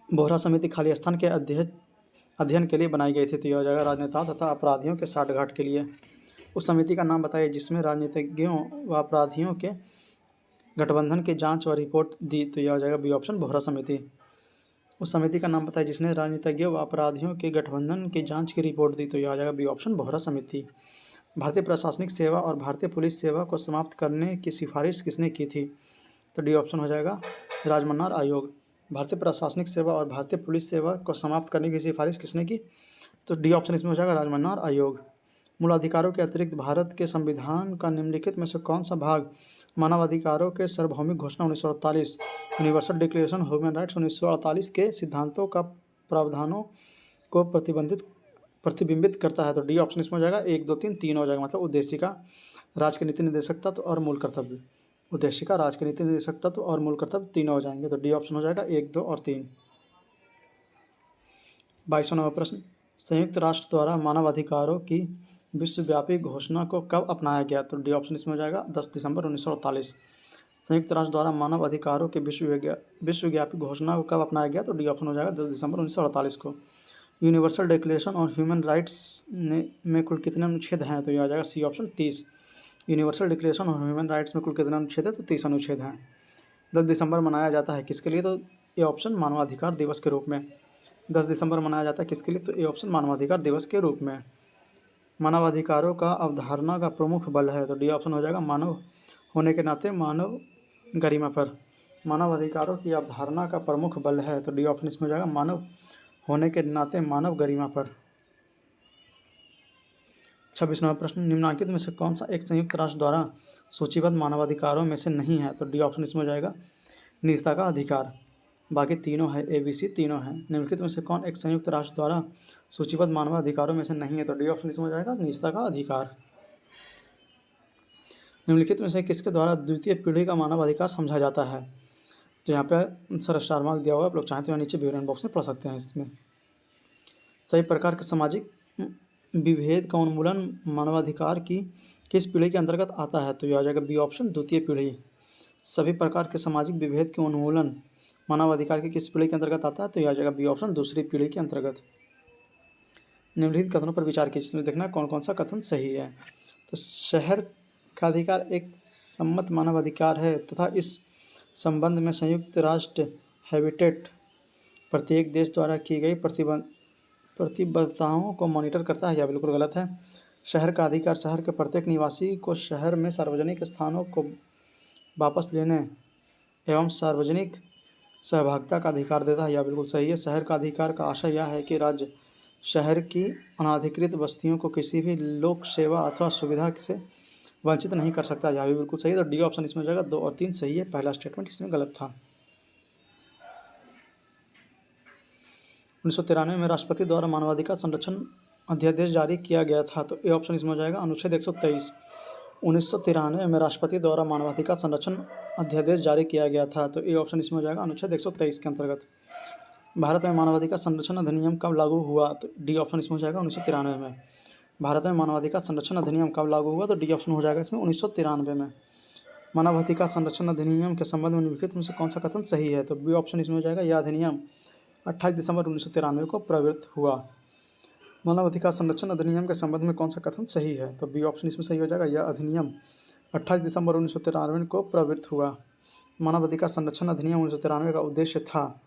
बोहरा समिति खाली स्थान के अध्ययन के लिए बनाई गई थी, तो यह हो जाएगा राजनेताओं तथा अपराधियों के साठगांठ के लिए। उस समिति का नाम बताइए जिसमें राजनीतिज्ञों व अपराधियों के गठबंधन की जांच और रिपोर्ट दी, तो यह हो जाएगा बी ऑप्शन बोहरा समिति। उस समिति का नाम बताइए जिसने राजनीतिज्ञों व अपराधियों के गठबंधन की जांच की रिपोर्ट दी, तो यह आ जाएगा बी ऑप्शन बोहरा समिति। भारतीय प्रशासनिक सेवा और भारतीय पुलिस सेवा को समाप्त करने की सिफारिश किसने की थी, तो डी ऑप्शन हो जाएगा राजमन्नार आयोग। भारतीय प्रशासनिक सेवा और भारतीय पुलिस सेवा को समाप्त करने की सिफारिश किसने की, तो डी ऑप्शन इसमें हो जाएगा राजमन्नार आयोग। मूल अधिकारों के अतिरिक्त भारत के संविधान का निम्नलिखित में से कौन सा भाग मानवाधिकारों के सार्वभौमिक घोषणा 1948, universal declaration of human rights 1948 के सिद्धांतों का प्रावधानों को प्रतिबिंबित करता है, तो डी ऑप्शन इसमें हो जाएगा 1, 2, 3, 3 हो जाएगा। मतलब उद्देशिका, राज्य के नीति निर्देशक तत्व और मूल कर्तव्य। उद्देशिका, राज्य के नीति निर्देशक तत्व और मूल कर्तव्य तीनों हो जाएंगे, तो डी ऑप्शन हो जाएगा 1, 2 और 3। 22वां प्रश्न, संयुक्त राष्ट्र द्वारा मानवाधिकारों की विश्वव्यापी घोषणा को कब अपनाया गया, तो डी ऑप्शन इसमें हो जाएगा 10 दिसंबर 1948। संयुक्त राष्ट्र द्वारा मानव अधिकारों की विश्वव्यापी घोषणा को कब अपनाया गया, तो डी ऑप्शन हो जाएगा 10 दिसंबर 1948 को। Universal declaration of human rights में कुल कितने अनुच्छेद हैं, तो यह आ जाएगा C option 30। Universal declaration of human rights में कुल कितने अनुच्छेद है, तो 30 अनुच्छेद हैं। 10 दिसंबर मनाया जाता है किसके लिए, तो ये ऑप्शन मानवाधिकार दिवस के रूप में। 10 दिसंबर मनाया जाता है किसके लिए, तो ये ऑप्शन मानवाधिकार दिवस के रूप में। मानवाधिकारों का अवधारणा का प्रमुख बल है, तो डी ऑप्शन हो जाएगा मानव होने के नाते मानव गरिमा पर। मानव अधिकारों की अवधारणा का प्रमुख बल है, तो डी ऑप्शन इसमें हो जाएगा मानव होने के नाते मानव गरिमा पर। 26वां प्रश्न, निम्नलिखित में से कौन सा एक संयुक्त राष्ट्र द्वारा सूचीबद्ध मानवाधिकारों में से नहीं है, तो डी ऑप्शन इसमें हो जाएगा निजता का अधिकार। बाकी तीनों है, ए बी सी तीनों हैं। निम्नलिखित में से कौन एक संयुक्त राष्ट्र द्वारा सूचीबद्ध मानवाधिकारों में से नहीं है, तो डी ऑप्शन इसमें हो जाएगा निजता का अधिकार। निम्नलिखित में से किसके द्वारा द्वितीय पीढ़ी का मानवाधिकार समझा जाता है, तो यहाँ पे सर स्टार मार्क दिया हुआ है, आप लोग चाहें तो यहाँ नीचे विवरण बॉक्स में पढ़ सकते हैं। इसमें सभी प्रकार के सामाजिक विभेद का उन्मूलन मानवाधिकार की किस पीढ़ी के अंतर्गत आता है, तो यह आ जाएगा बी ऑप्शन द्वितीय पीढ़ी। सभी प्रकार के सामाजिक विभेद के उन्मूलन मानवाधिकार की किस पीढ़ी के अंतर्गत आता है, तो यह आ जाएगा बी ऑप्शन दूसरी पीढ़ी के अंतर्गत। निम्नलिखित कथनों पर विचार कीजिए, इसमें देखना कौन कौन सा कथन सही है। तो शहर का अधिकार एक सम्मत मानवाधिकार है तथा इस संबंध में संयुक्त राष्ट्र हैबिटेट प्रत्येक देश द्वारा की गई प्रतिबद्धताओं को मॉनिटर करता है, यह बिल्कुल गलत है। शहर का अधिकार शहर के प्रत्येक निवासी को शहर में सार्वजनिक स्थानों को वापस लेने एवं सार्वजनिक सहभागिता का अधिकार देता है, यह बिल्कुल सही है। शहर का अधिकार का आशय यह है कि राज्य शहर की अनाधिकृत बस्तियों को किसी भी लोक सेवा अथवा सुविधा से वंचित नहीं कर सकता, यह भी बिल्कुल सही है। तो डी ऑप्शन इसमें हो जाएगा 2 और 3 सही है, पहला स्टेटमेंट इसमें गलत था। 1993 में राष्ट्रपति द्वारा मानवाधिकार संरक्षण अध्यादेश जारी किया गया था, तो ए ऑप्शन इसमें हो जाएगा अनुच्छेद 123। 1993 में राष्ट्रपति द्वारा मानवाधिकार संरक्षण अध्यादेश जारी किया गया था, तो ए ऑप्शन इसमें हो जाएगा अनुच्छेद 123 के अंतर्गत। भारत में मानवाधिकार संरक्षण अधिनियम कब लागू हुआ, तो डी ऑप्शन इसमें हो जाएगा 1993 में। भारत में मानवाधिकार संरक्षण अधिनियम कब लागू हुआ, तो डी ऑप्शन हो जाएगा इसमें 1993 में। मानवाधिकार संरक्षण अधिनियम के संबंध में निम्नलिखित में से कौन सा कथन सही है, तो बी ऑप्शन इसमें हो जाएगा यह अधिनियम 28 दिसंबर 1993 को प्रवृत्त हुआ। मानवाधिकार संरक्षण अधिनियम के संबंध में कौन सा कथन सही है, तो बी ऑप्शन इसमें सही हो जाएगा यह अधिनियम 28 दिसंबर 1993 को प्रवृत्त हुआ। मानवाधिकार संरक्षण अधिनियम 1993 का उद्देश्य था,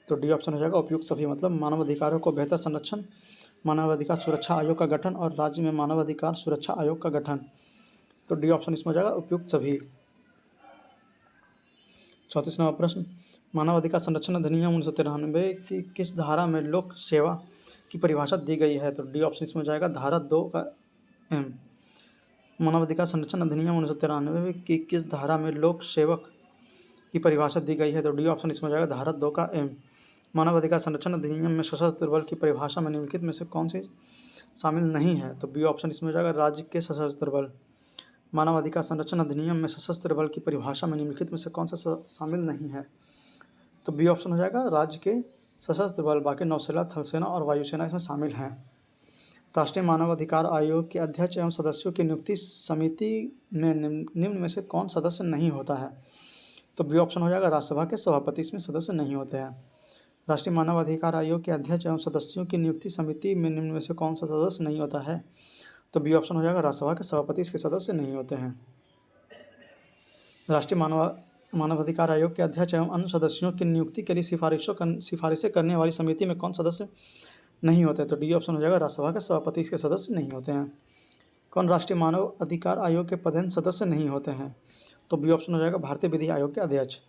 तो डी ऑप्शन हो जाएगा उपयुक्त सभी। मतलब मानवाधिकारों को बेहतर संरक्षण, मानवाधिकार सुरक्षा आयोग का गठन और राज्य में मानवाधिकार सुरक्षा आयोग का गठन, तो डी ऑप्शन इसमें हो जाएगा उपयुक्त सभी। 34वां प्रश्न, मानवाधिकार संरक्षण अधिनियम 1993 की किस धारा में लोक सेवा की परिभाषा दी गई है, तो डी ऑप्शन इसमें हो जाएगा धारा 2 का एम। मानवाधिकार संरक्षण अधिनियम 1993 की किस धारा में लोक सेवक की परिभाषा दी गई है, तो डी ऑप्शन इसमें हो जाएगा धारा 2 का एम। मानवाधिकार संरक्षण अधिनियम में सशस्त्र बल की परिभाषा में निम्नलिखित में से कौन सी शामिल नहीं है, तो बी ऑप्शन इसमें हो जाएगा राज्य के सशस्त्र बल। मानवाधिकार संरक्षण अधिनियम में सशस्त्र बल की परिभाषा में निम्नलिखित में से कौन सा शामिल नहीं है, तो बी ऑप्शन हो जाएगा राज्य के सशस्त्र बल। बाकी नौसेना, थल सेना और वायुसेना इसमें शामिल हैं। राष्ट्रीय मानवाधिकार आयोग के अध्यक्ष एवं सदस्यों की नियुक्ति समिति में निम्न में से कौन सदस्य नहीं होता है, तो बी ऑप्शन हो जाएगा राज्यसभा के सभापति इसमें सदस्य नहीं होते हैं। राष्ट्रीय मानवाधिकार आयोग के अध्यक्ष एवं सदस्यों की नियुक्ति समिति में निम्न में से कौन सा सदस्य नहीं होता है, तो बी ऑप्शन हो जाएगा राज्यसभा के सभापति इसके सदस्य नहीं होते हैं। राष्ट्रीय मानवाधिकार आयोग के अध्यक्ष एवं अन्य सदस्यों की नियुक्ति के लिए सिफारिशें करने वाली समिति में कौन सदस्य नहीं होते? तो डी ऑप्शन हो जाएगा, राज्यसभा के सभापति इसके सदस्य नहीं होते हैं। कौन राष्ट्रीय मानव अधिकार आयोग के पदेन सदस्य नहीं होते हैं? तो बी ऑप्शन हो जाएगा, भारतीय विधि आयोग के अध्यक्ष।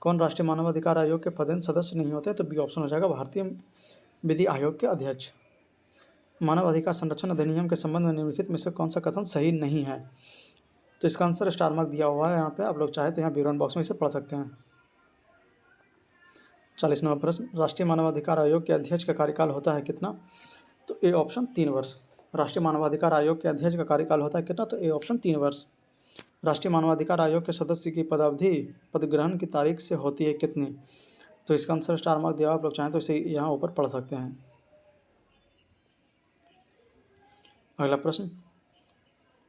कौन राष्ट्रीय मानव अधिकार आयोग के पदेन सदस्य नहीं होते? तो बी ऑप्शन हो जाएगा, भारतीय विधि आयोग के अध्यक्ष। मानव अधिकार संरक्षण अधिनियम के संबंध में निम्नलिखित में से कौन सा कथन सही नहीं है? तो इसका आंसर स्टार मार्क दिया हुआ है यहाँ पे, आप लोग चाहे तो यहाँ विवरण बॉक्स में इसे पढ़ सकते हैं। 40वां प्रश्न, राष्ट्रीय मानवाधिकार आयोग के अध्यक्ष का कार्यकाल होता है कितना? तो ए ऑप्शन 3 वर्ष। राष्ट्रीय मानवाधिकार आयोग के अध्यक्ष का कार्यकाल होता है कितना? तो ए ऑप्शन 3 वर्ष। राष्ट्रीय मानवाधिकार आयोग के सदस्य की पदावधि पदग्रहण की तारीख से होती है कितनी? तो इसका आंसर स्टार मार्क दिया हुआ, आप लोग चाहें तो इसे यहाँ ऊपर पढ़ सकते हैं। अगला प्रश्न,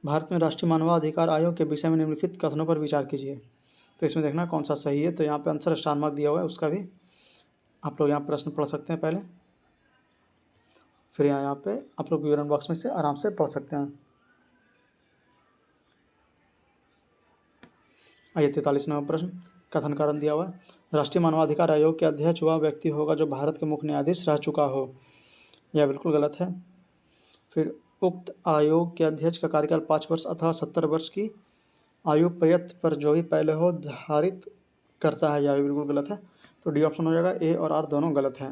भारत में राष्ट्रीय मानवाधिकार आयोग के विषय में निम्नलिखित कथनों पर विचार कीजिए। तो इसमें देखना कौन सा सही है। तो यहाँ पे आंसर स्टार मार्क दिया हुआ है, उसका भी आप लोग यहाँ प्रश्न पढ़ सकते हैं पहले, फिर यहाँ पे आप लोग विवरण बॉक्स में से आराम से पढ़ सकते हैं। आइए 43वां प्रश्न, कथन कारण दिया हुआ है, राष्ट्रीय मानवाधिकार आयोग के अध्यक्ष वह व्यक्ति होगा जो भारत के मुख्य न्यायाधीश रह चुका हो। यह बिल्कुल गलत है। फिर उक्त आयोग के अध्यक्ष का कार्यकाल 5 वर्ष अथवा 70 वर्ष की आयु पर्यंत पर जो ही पहले हो धारित करता है, यह भी बिल्कुल गलत है। तो डी ऑप्शन हो जाएगा, ए और आर दोनों गलत हैं।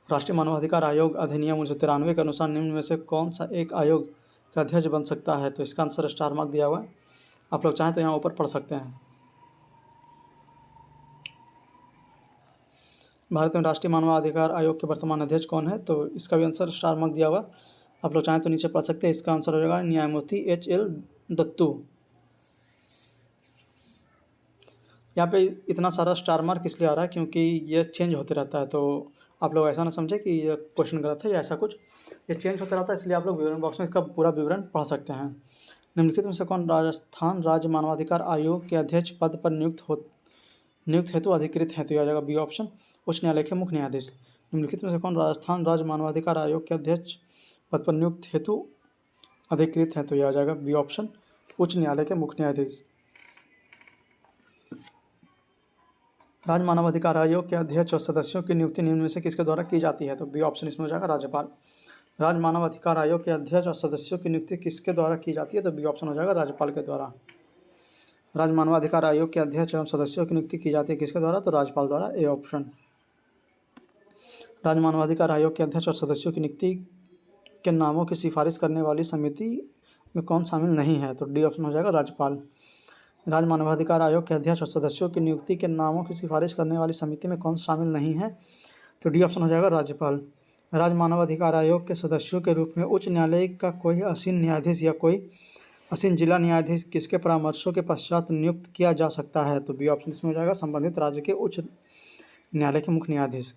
राष्ट्रीय मानवाधिकार आयोग अधिनियम 1993 के अनुसार निम्न में से कौन सा एक आयोग का अध्यक्ष बन सकता है? तो इसका आंसर स्टार मार्क दिया हुआ है, आप लोग चाहें तो यहाँ ऊपर पढ़ सकते हैं। भारत में राष्ट्रीय मानवाधिकार आयोग के वर्तमान अध्यक्ष कौन है? तो इसका भी आंसर स्टार मार्क दिया हुआ, आप लोग चाहें तो नीचे पढ़ सकते हैं। इसका आंसर हो जाएगा न्यायमूर्ति HL दत्तू। यहाँ पे इतना सारा स्टार मार्क इसलिए आ रहा है क्योंकि ये चेंज होते रहता है, तो आप लोग ऐसा ना समझे कि ये क्वेश्चन गलत है या ऐसा कुछ, ये चेंज होता रहता है, इसलिए आप लोग विवरण बॉक्स में इसका पूरा विवरण पढ़ सकते हैं। निम्नलिखित में से कौन राजस्थान राज्य मानवाधिकार आयोग के अध्यक्ष पद पर नियुक्त हेतु अधिकृत है? तो यह जाएगा बी ऑप्शन, उच्च न्यायालय के मुख्य न्यायाधीश। निम्नलिखित में से कौन राजस्थान राज्य मानवाधिकार आयोग के अध्यक्ष पद पर नियुक्त हेतु अधिकृत है? तो यह जाएगा बी ऑप्शन, उच्च न्यायालय के मुख्य न्यायाधीश। राज्य मानवाधिकार आयोग के अध्यक्ष और सदस्यों की नियुक्ति निम्न में से किसके द्वारा की जाती है? तो बी ऑप्शन इसमें हो जाएगा, राज्यपाल। राज्य मानवाधिकार आयोग के अध्यक्ष और सदस्यों की नियुक्ति किसके द्वारा की जाती है? तो बी ऑप्शन हो जाएगा, राज्यपाल के द्वारा। राज्य मानवाधिकार आयोग के अध्यक्ष एवं सदस्यों की नियुक्ति की जाती है किसके द्वारा? तो राज्यपाल द्वारा, ए ऑप्शन। राज्य मानवाधिकार आयोग के अध्यक्ष और सदस्यों की नियुक्ति के नामों की सिफारिश करने वाली समिति में कौन शामिल नहीं है? तो डी ऑप्शन हो जाएगा, राज्यपाल। राज्य मानवाधिकार आयोग के अध्यक्ष और सदस्यों की नियुक्ति के नामों की सिफारिश करने वाली समिति में कौन शामिल नहीं है? तो डी ऑप्शन हो जाएगा, राज्यपाल। राज्य मानवाधिकार आयोग के सदस्यों के रूप में उच्च न्यायालय का कोई आसीन न्यायाधीश या कोई आसीन जिला न्यायाधीश किसके परामर्शों के पश्चात नियुक्त किया जा सकता है? तो बी ऑप्शन इसमें हो जाएगा, संबंधित राज्य के उच्च न्यायालय के मुख्य न्यायाधीश।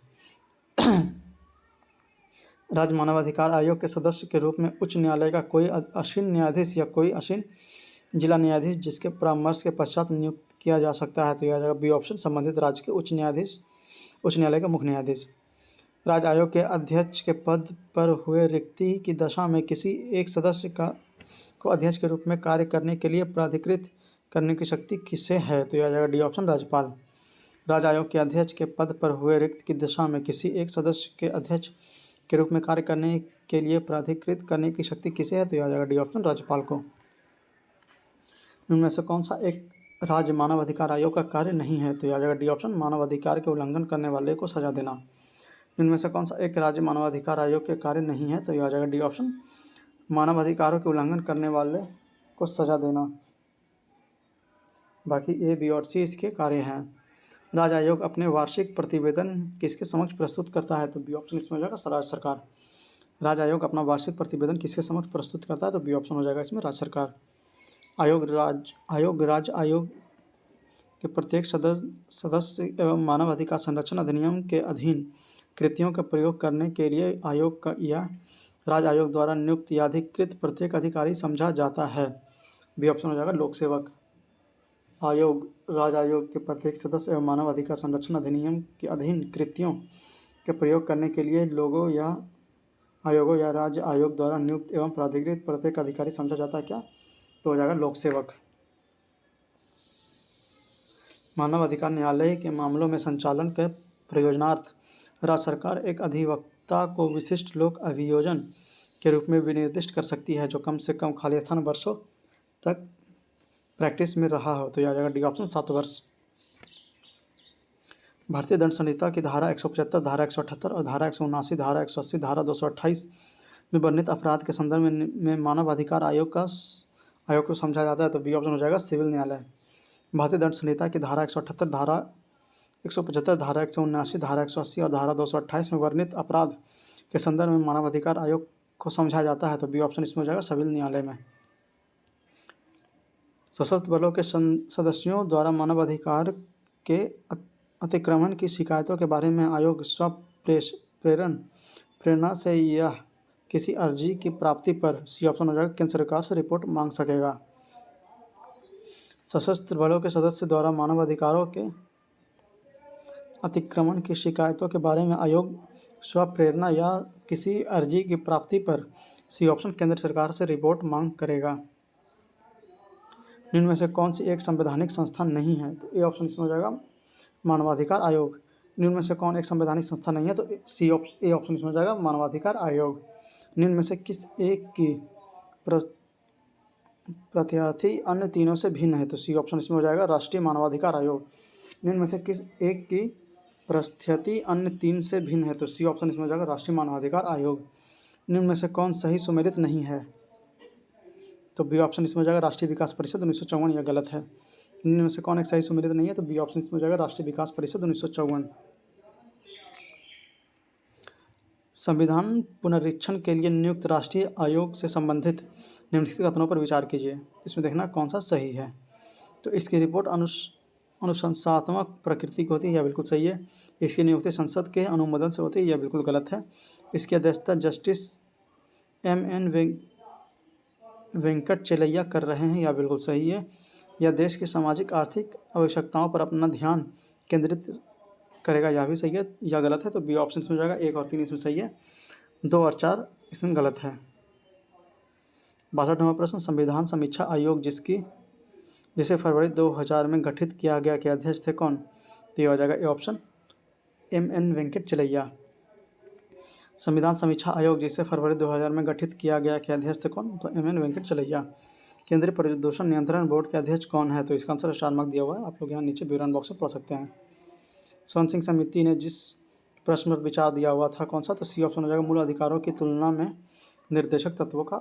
राज्य मानवाधिकार आयोग के सदस्य के रूप में उच्च न्यायालय का कोई आसीन न्यायाधीश या कोई आसीन जिला न्यायाधीश जिसके परामर्श के पश्चात नियुक्त किया जा सकता है? तो यह जाएगा बी ऑप्शन, संबंधित राज्य के उच्च न्यायालय का मुख्य न्यायाधीश। राज्य आयोग के अध्यक्ष के पद पर हुए रिक्ति की दशा में किसी एक सदस्य को अध्यक्ष के रूप में कार्य करने के लिए प्राधिकृत करने की शक्ति किसे है? तो यह जाएगा डी ऑप्शन, राज्यपाल। राज्य आयोग के अध्यक्ष के पद पर हुए रिक्त की दशा में किसी एक सदस्य के अध्यक्ष के रूप में कार्य करने के लिए प्राधिकृत करने की शक्ति किसे है? तो यह जाएगा डी ऑप्शन, राज्यपाल को। इनमें से कौन सा एक राज्य मानवाधिकार आयोग का कार्य नहीं है? तो यह जाएगा डी ऑप्शन, मानवाधिकार के उल्लंघन करने वाले को सजा देना। इनमें से कौन सा एक राज्य मानवाधिकार आयोग के कार्य नहीं है? तो यह आ जाएगा डी ऑप्शन, मानवाधिकारों के उल्लंघन करने वाले को सजा देना। बाकी ए, बी और सी इसके कार्य हैं। राज्य आयोग अपने वार्षिक प्रतिवेदन किसके समक्ष प्रस्तुत करता है? तो बी ऑप्शन इसमें हो जाएगा, राज्य सरकार। राज्य आयोग अपना वार्षिक प्रतिवेदन किसके समक्ष प्रस्तुत करता है? तो बी ऑप्शन हो जाएगा इसमें, राज्य सरकार। राज्य आयोग के प्रत्येक सदस्य एवं मानव अधिकार संरक्षण अधिनियम के अधीन कृतियों का प्रयोग करने के लिए आयोग का या राज्य आयोग द्वारा नियुक्त या अधिकृत प्रत्येक अधिकारी समझा जाता है? बी ऑप्शन हो जाएगा, लोक सेवक। राज्य आयोग के प्रत्येक सदस्य एवं मानव अधिकार संरक्षण अधिनियम के अधीन कृतियों के प्रयोग करने के लिए आयोगों या राज्य आयोग द्वारा नियुक्त एवं प्राधिकृत प्रत्येक अधिकारी समझा जाता है क्या? तो हो जाएगा लोक सेवक। मानव अधिकार न्यायालय के मामलों में संचालन के प्रयोजनार्थ राज्य सरकार एक अधिवक्ता को विशिष्ट लोक अभियोजन के रूप में विनिर्दिष्ट कर सकती है जो कम से कम खाली स्थान वर्षों तक प्रैक्टिस में रहा हो। तो यह आ जाएगा डी ऑप्शन 7 वर्ष। भारतीय दंड संहिता की धारा 175, धारा 178 और धारा 179, धारा 180, धारा 228 में वर्णित अपराध के संदर्भ में मानव अधिकार आयोग को समझा जाता है। तो बी ऑप्शन हो जाएगा सिविल न्यायालय। भारतीय दंड संहिता की धारा 178, धारा 175, धारा 179, धारा 180 और धारा 228 में वर्णित अपराध के संदर्भ में मानव अधिकार आयोग को समझा जाता है। तो बी ऑप्शन इसमें हो जाएगा सिविल न्यायालय में। सशस्त्र बलों के सदस्यों द्वारा मानवाधिकार के अतिक्रमण की शिकायतों के बारे में आयोग प्रेरणा से यह किसी अर्जी की प्राप्ति पर सी ऑप्शन हो जाएगा केंद्र सरकार से रिपोर्ट मांग सकेगा। सशस्त्र बलों के सदस्य द्वारा मानवाधिकारों के अतिक्रमण की शिकायतों के बारे में आयोग स्वप्रेरणा या किसी अर्जी की प्राप्ति पर सी ऑप्शन केंद्र सरकार से रिपोर्ट मांग करेगा। निम्न में से कौन सी एक संवैधानिक संस्था नहीं है? तो ए ऑप्शन इसमें हो जाएगा मानवाधिकार आयोग। निम्न में से कौन एक संवैधानिक संस्था नहीं है? तो ए ऑप्शन इसमें हो जाएगा मानवाधिकार आयोग। निम्न में से किस एक की प्रत्यार्थी अन्य तीनों से भिन्न है? तो सी ऑप्शन इसमें हो जाएगा राष्ट्रीय मानवाधिकार आयोग। निम्न में से किस एक की प्रस्थिति अन्य तीन से भिन्न है? तो सी ऑप्शन इसमें हो जाएगा राष्ट्रीय मानवाधिकार आयोग। निम्न में से कौन सही सुमेलित नहीं है? तो बी ऑप्शन इसमें हो जाएगा राष्ट्रीय विकास परिषद 1954। यह गलत है। निम्न में से कौन एक सही सुमेलित नहीं है? तो बी ऑप्शन इसमें हो जाएगा राष्ट्रीय विकास परिषद 1954। संविधान पुनरीक्षण के लिए नियुक्त राष्ट्रीय आयोग से संबंधित निम्नलिखित कथनों पर विचार कीजिए। इसमें देखना कौन सा सही है। तो इसकी रिपोर्ट अनुशंसात्मक प्रकृति की होती है, यह बिल्कुल सही है। इसकी नियुक्ति संसद के अनुमोदन से होती है, यह बिल्कुल गलत है। इसकी अध्यक्षता जस्टिस M.N. वेंकट चेलैया कर रहे हैं, यह बिल्कुल सही है। यह देश की सामाजिक आर्थिक आवश्यकताओं पर अपना ध्यान केंद्रित करेगा, यह भी सही है। यह गलत है। तो बी ऑप्शन इसमें हो जाएगा। 1 और 3 इसमें सही है, 2 और 4 इसमें गलत है। 62वां प्रश्न, संविधान समीक्षा आयोग जिसे फरवरी 2000 में गठित किया गया के अध्यक्ष थे कौन? तो यह हो जाएगा A option M.N. Venkat Chelliah. संविधान समीक्षा आयोग जिसे फरवरी 2000 में गठित किया गया के अध्यक्ष थे कौन? तो M.N. वेंकट चेलैया। केंद्रीय प्रदूषण नियंत्रण बोर्ड के अध्यक्ष कौन है? तो इसका आंसर 4 मार्क दिया हुआ है, आप लोग यहाँ नीचे विवरण बॉक्स में पढ़ सकते हैं। स्वर्ण सिंह समिति ने जिस प्रश्न पर विचार दिया हुआ था कौन सा? तो सी ऑप्शन हो जाएगा मूल अधिकारों की तुलना में निर्देशक तत्वों का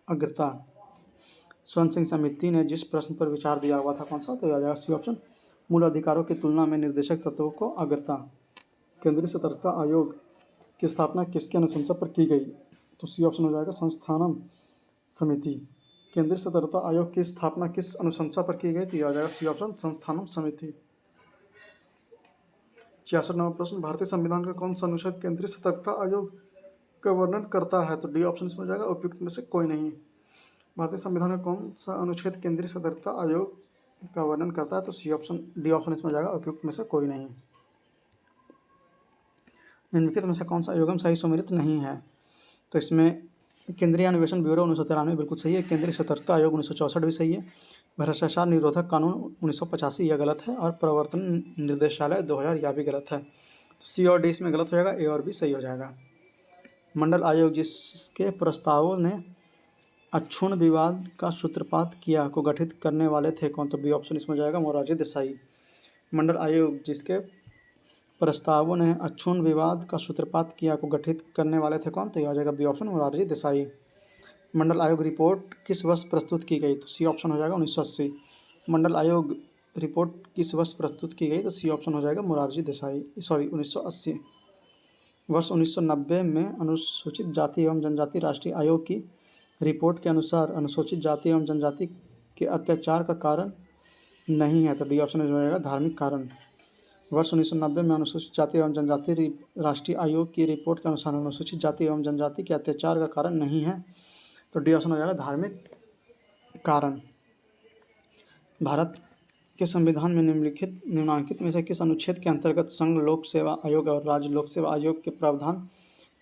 अग्रता। स्वर्ण सिंह समिति ने जिस प्रश्न पर विचार दिया हुआ था कौन सा? तो आ जाएगा सी ऑप्शन मूल अधिकारों की तुलना में निर्देशक तत्वों को अग्रता। केंद्रीय सतर्कता आयोग की स्थापना किसके अनुशंसा पर की गई? तो सी ऑप्शन हो जाएगा संस्थानम समिति। केंद्रीय सतर्कता आयोग की स्थापना किस अनुशंसा पर की गई? तो आ जाएगा सी ऑप्शन संस्थानम समिति। 66वां प्रश्न, भारतीय संविधान का कौन सा अनुच्छेद केंद्रीय सतर्कता आयोग का वर्णन करता है? तो डी ऑप्शन इसमें हो जाएगा उपयुक्त में से कोई नहीं। भारतीय संविधान का कौन सा अनुच्छेद केंद्रीय सतर्कता आयोग का वर्णन करता है? तो सी ऑप्शन डी ऑप्शन इसमें हो जाएगा उपयुक्त में से कोई नहीं। निम्नलिखित में से कौन सा आयोगम सही सुमेलित नहीं है? तो इसमें केंद्रीय अन्वेषण ब्यूरो 1993 बिल्कुल सही है। केंद्रीय सतर्कता आयोग 1964 भी सही है। भ्रष्टाचार निरोधक कानून 1985 यह गलत है। और प्रवर्तन निर्देशालय 2000 यह भी गलत है। तो सी और डी इसमें गलत हो जाएगा, ए और बी सही हो जाएगा। मंडल आयोग जिसके प्रस्तावों ने अक्षुण्ण विवाद का सूत्रपात किया को गठित करने वाले थे कौन? तो बी ऑप्शन इसमें हो जाएगा मोरारजी देसाई। मंडल आयोग जिसके प्रस्तावों ने अक्षुण्ण विवाद का सूत्रपात किया को गठित करने वाले थे कौन? तो यह आ जाएगा बी ऑप्शन मोरारजी देसाई। मंडल आयोग रिपोर्ट किस वर्ष प्रस्तुत की गई? तो सी ऑप्शन हो जाएगा 1980। मंडल आयोग रिपोर्ट किस वर्ष प्रस्तुत की गई? तो सी ऑप्शन हो जाएगा मोरारजी देसाई, 1980। वर्ष 1990 में अनुसूचित जाति एवं जनजाति राष्ट्रीय आयोग की रिपोर्ट के अनुसार अनुसूचित जाति एवं जनजाति के अत्याचार का कारण नहीं है। तो डी ऑप्शन हो जाएगा धार्मिक कारण। वर्ष 1990 में अनुसूचित जाति एवं जनजाति राष्ट्रीय आयोग की रिपोर्ट के अनुसार अनुसूचित जाति एवं जनजाति के अत्याचार का कारण नहीं है। तो डी ऑप्शन हो जाएगा धार्मिक कारण। भारत के संविधान में निम्नलिखित में से किस अनुच्छेद के अंतर्गत संघ लोक सेवा आयोग और राज्य लोक सेवा आयोग के प्रावधान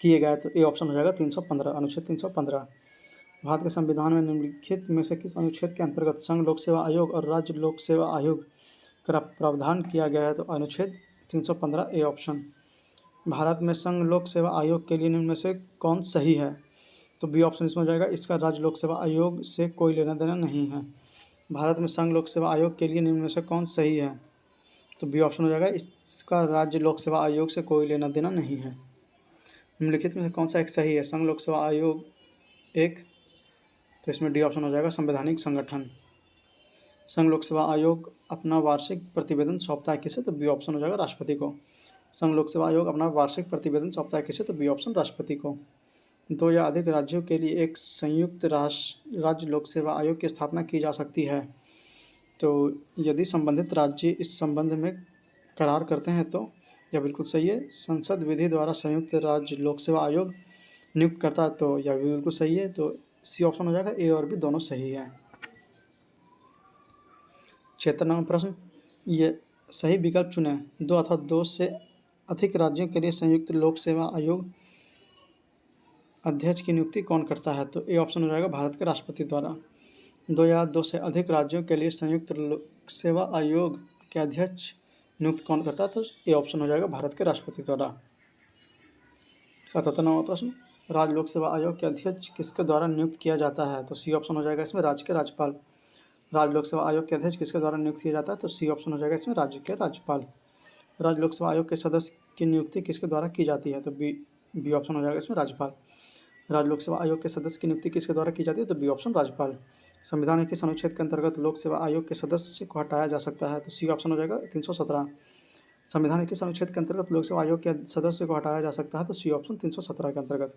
किए गए? तो ए ऑप्शन हो जाएगा 315, अनुच्छेद 315। भारत के संविधान में निम्नलिखित में से किस अनुच्छेद के अंतर्गत संघ लोक सेवा आयोग और राज्य लोक सेवा आयोग प्रावधान किया गया है? तो अनुच्छेद 315 ए ऑप्शन। भारत में संघ लोक सेवा आयोग के लिए निम्न में से कौन सही है? तो बी ऑप्शन इसमें हो जाएगा, इसका राज्य लोक सेवा आयोग से कोई लेना देना नहीं है। भारत में संघ लोक सेवा आयोग के लिए निम्न में से कौन सही है? तो बी ऑप्शन हो जाएगा, इसका राज्य लोक सेवा आयोग से कोई लेना देना नहीं है। निम्नलिखित में से कौन सा एक सही है? संघ लोक सेवा आयोग एक, तो इसमें डी ऑप्शन हो जाएगा संवैधानिक संगठन। संघ लोक सेवा आयोग अपना वार्षिक प्रतिवेदन सौंपता है किसे? तो बी ऑप्शन हो जाएगा राष्ट्रपति को। संघ लोक सेवा आयोग अपना वार्षिक प्रतिवेदन सौंपता है किसे? तो बी ऑप्शन राष्ट्रपति को। दो या अधिक राज्यों के लिए एक संयुक्त राज्य लोक सेवा आयोग की स्थापना की जा सकती है। तो यदि संबंधित राज्य इस संबंध में करार करते हैं तो यह बिल्कुल सही है। संसद विधि द्वारा संयुक्त राज्य लोक सेवा आयोग नियुक्त करता है, तो यह भी बिल्कुल सही है। तो सी ऑप्शन हो जाएगा, ए और बी दोनों सही है। 76वां प्रश्न, ये सही विकल्प चुनें। दो अथवा दो से अधिक राज्यों के लिए संयुक्त लोक सेवा आयोग अध्यक्ष की नियुक्ति कौन करता है? तो ए ऑप्शन हो जाएगा भारत के राष्ट्रपति द्वारा। दो या दो से अधिक राज्यों के लिए संयुक्त लोक सेवा आयोग के अध्यक्ष नियुक्त कौन करता है? तो ए ऑप्शन हो जाएगा भारत के राष्ट्रपति द्वारा। 77वां प्रश्न, राज्य लोक सेवा आयोग के अध्यक्ष किसके द्वारा नियुक्त किया जाता है? तो सी ऑप्शन हो जाएगा इसमें राज्य के राज्यपाल। राज्य लोक सेवा आयोग के अध्यक्ष किसके द्वारा नियुक्त किया जाता है? तो सी ऑप्शन हो जाएगा इसमें राज्य के राज्यपाल। राज्य लोक सेवा आयोग के सदस्य की नियुक्ति किसके द्वारा की जाती है? तो बी ऑप्शन हो जाएगा इसमें राज्यपाल। राज्य लोक सेवा आयोग के सदस्य की नियुक्ति किसके द्वारा की जाती है? तो बी ऑप्शन राज्यपाल। संविधान के किस अनुच्छेद के अंतर्गत लोक सेवा आयोग के सदस्य को हटाया जा सकता है? तो सी ऑप्शन हो जाएगा 317। संविधान के किस अनुच्छेद के अंतर्गत लोक सेवा आयोग के सदस्य को हटाया जा सकता है? तो सी ऑप्शन 317 के अंतर्गत।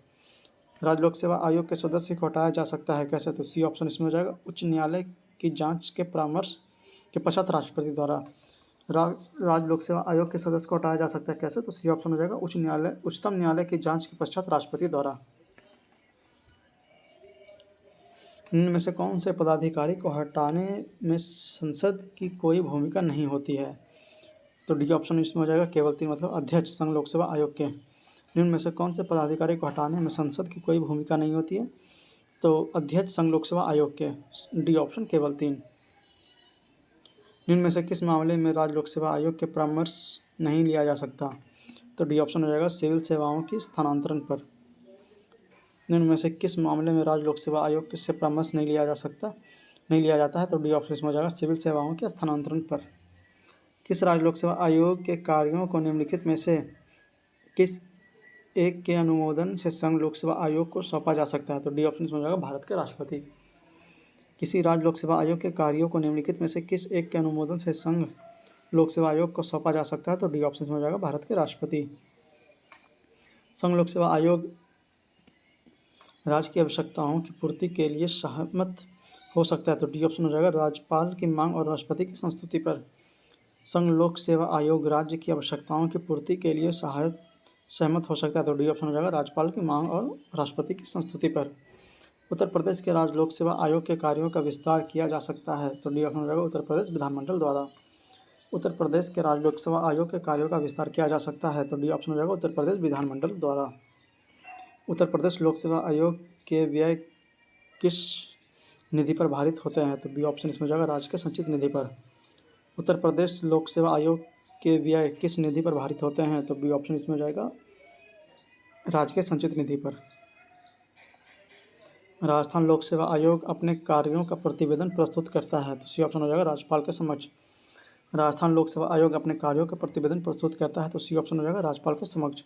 राज्य लोक सेवा आयोग के सदस्य को हटाया जा सकता है कैसे? तो सी ऑप्शन इसमें हो जाएगा उच्च न्यायालय की जांच के परामर्श के पश्चात राष्ट्रपति द्वारा। राज्य लोक सेवा आयोग के सदस्य को हटाया जा सकता है कैसे? तो सी ऑप्शन हो जाएगा उच्चतम न्यायालय की जांच के पश्चात राष्ट्रपति द्वारा। निम्न में से कौन से पदाधिकारी को हटाने में संसद की कोई भूमिका नहीं होती है? तो डी ऑप्शन इसमें हो जाएगा केवल 3, मतलब अध्यक्ष संघ लोक सेवा आयोग के। निम्न में से कौन से पदाधिकारी को हटाने में संसद की कोई भूमिका नहीं होती है? तो अध्यक्ष संघ लोक सेवा आयोग के। डी ऑप्शन केवल 3। निम्न में से किस मामले में राज्य लोक सेवा आयोग के परामर्श नहीं लिया जा सकता? तो डी ऑप्शन हो जाएगा सिविल सेवाओं की स्थानांतरण पर। निम्न में से किस मामले में राज्य लोक सेवा आयोग से परामर्श नहीं लिया जाता है? तो डी ऑप्शन इसमें हो जाएगा सिविल सेवाओं के स्थानांतरण पर। किस राज्य लोक सेवा आयोग के कार्यों को निम्नलिखित में से किस एक के अनुमोदन से संघ लोक सेवा आयोग को सौंपा जा सकता है? तो डी ऑप्शन इसमें हो जाएगा भारत के राष्ट्रपति। किसी राज्य लोक सेवा आयोग के कार्यों को निम्नलिखित में से किस एक के अनुमोदन से संघ लोक सेवा आयोग को सौंपा जा सकता है? तो डी ऑप्शन इसमें हो जाएगा भारत के राष्ट्रपति। संघ लोक सेवा आयोग राज्य की आवश्यकताओं की पूर्ति के लिए सहमत हो सकता है? तो डी ऑप्शन हो जाएगा राज्यपाल की मांग और राष्ट्रपति की संस्तुति पर। संघ लोक सेवा आयोग राज्य की आवश्यकताओं की पूर्ति के लिए सहमत हो सकता है? तो डी ऑप्शन हो जाएगा राज्यपाल की मांग और राष्ट्रपति की संस्तुति पर। उत्तर प्रदेश के राज्य लोक सेवा आयोग के कार्यों का विस्तार किया जा सकता है? तो डी ऑप्शन हो जाएगा उत्तर प्रदेश विधानमंडल द्वारा। उत्तर प्रदेश के राज्य लोक सेवा आयोग के कार्यों का विस्तार किया जा सकता है? तो डी ऑप्शन हो जाएगा उत्तर प्रदेश विधानमंडल द्वारा। उत्तर प्रदेश लोक सेवा आयोग के व्यय किस निधि पर भारित होते हैं? तो बी ऑप्शन इसमें हो जाएगा राज्य के संचित निधि पर। उत्तर प्रदेश लोक सेवा आयोग के व्यय किस निधि पर भारित होते हैं? तो बी ऑप्शन इसमें हो जाएगा राज्य के संचित निधि पर। राजस्थान लोक सेवा आयोग अपने कार्यों का प्रतिवेदन प्रस्तुत करता है? तो सी ऑप्शन हो जाएगा राज्यपाल के समक्ष। राजस्थान लोक सेवा आयोग अपने कार्यों का प्रतिवेदन प्रस्तुत करता है? तो सी ऑप्शन हो जाएगा राज्यपाल के समक्ष।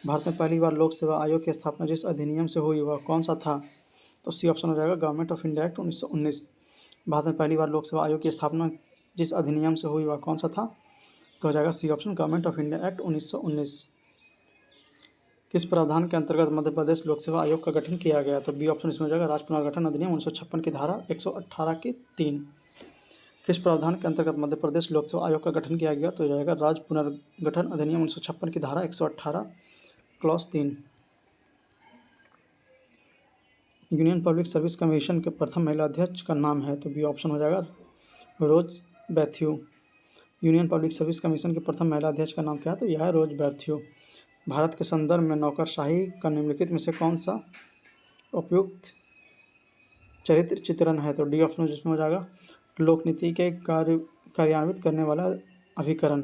भारत में पहली बार लोक सेवा आयोग की स्थापना जिस अधिनियम से हुई वह कौन सा था? तो सी ऑप्शन हो जाएगा government of India act 1919। Bharat में पहली बार लोक सेवा आयोग की स्थापना जिस अधिनियम से हुई वह कौन सा था? तो हो जाएगा C option government of India act 1919। किस प्रावधान के अंतर्गत मध्य प्रदेश लोक सेवा आयोग का गठन किया गया? तो बी ऑप्शन इसमें हो जाएगा राज्य पुनर्गठन अधिनियम 1956 की धारा 118 के 3। किस प्रावधान के अंतर्गत मध्य प्रदेश लोक सेवा आयोग का गठन किया गया? तो हो जाएगा राज्य पुनर्गठन अधिनियम 1956 की धारा 118 clause 3। Union public service commission के प्रथम महिला अध्यक्ष का नाम है? तो बी ऑप्शन हो जाएगा रोज बैथ्यू। यूनियन पब्लिक सर्विस कमीशन के प्रथम महिला अध्यक्ष का नाम क्या है? तो यह है रोज बैथ्यू। भारत के संदर्भ में नौकरशाही का निम्नलिखित में से कौन सा उपयुक्त चरित्र चित्रण है? तो डी ऑप्शन जिसमें हो जाएगा लोकनीति के कार्यान्वित करने वाला अभिकरण।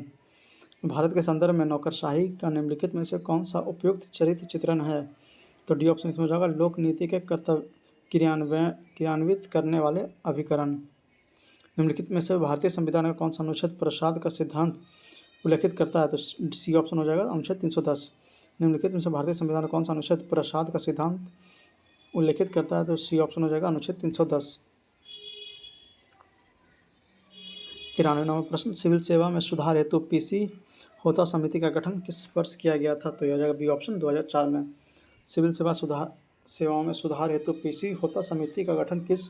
भारत के संदर्भ में नौकरशाही का निम्नलिखित में से कौन सा उपयुक्त चरित्र चित्रण है? तो डी ऑप्शन इसमें हो जाएगा लोक नीति के कर्तव्य क्रियान्वित करने वाले अभिकरण। निम्नलिखित में से भारतीय संविधान का कौन सा अनुच्छेद प्रसाद का सिद्धांत उल्लेखित करता है? तो सी ऑप्शन हो जाएगा अनुच्छेद 310। निम्नलिखित में से भारतीय संविधान का कौन सा अनुच्छेद प्रसाद का सिद्धांत उल्लेखित करता है? तो सी ऑप्शन हो जाएगा अनुच्छेद 310। 93वां प्रश्न, सिविल सेवा में सुधार हेतु पीसी होता समिति का गठन किस वर्ष किया गया था? तो यह हो जाएगा बी ऑप्शन 2004 में। सिविल सेवाओं में सुधार हेतु पीसी होता समिति का गठन किस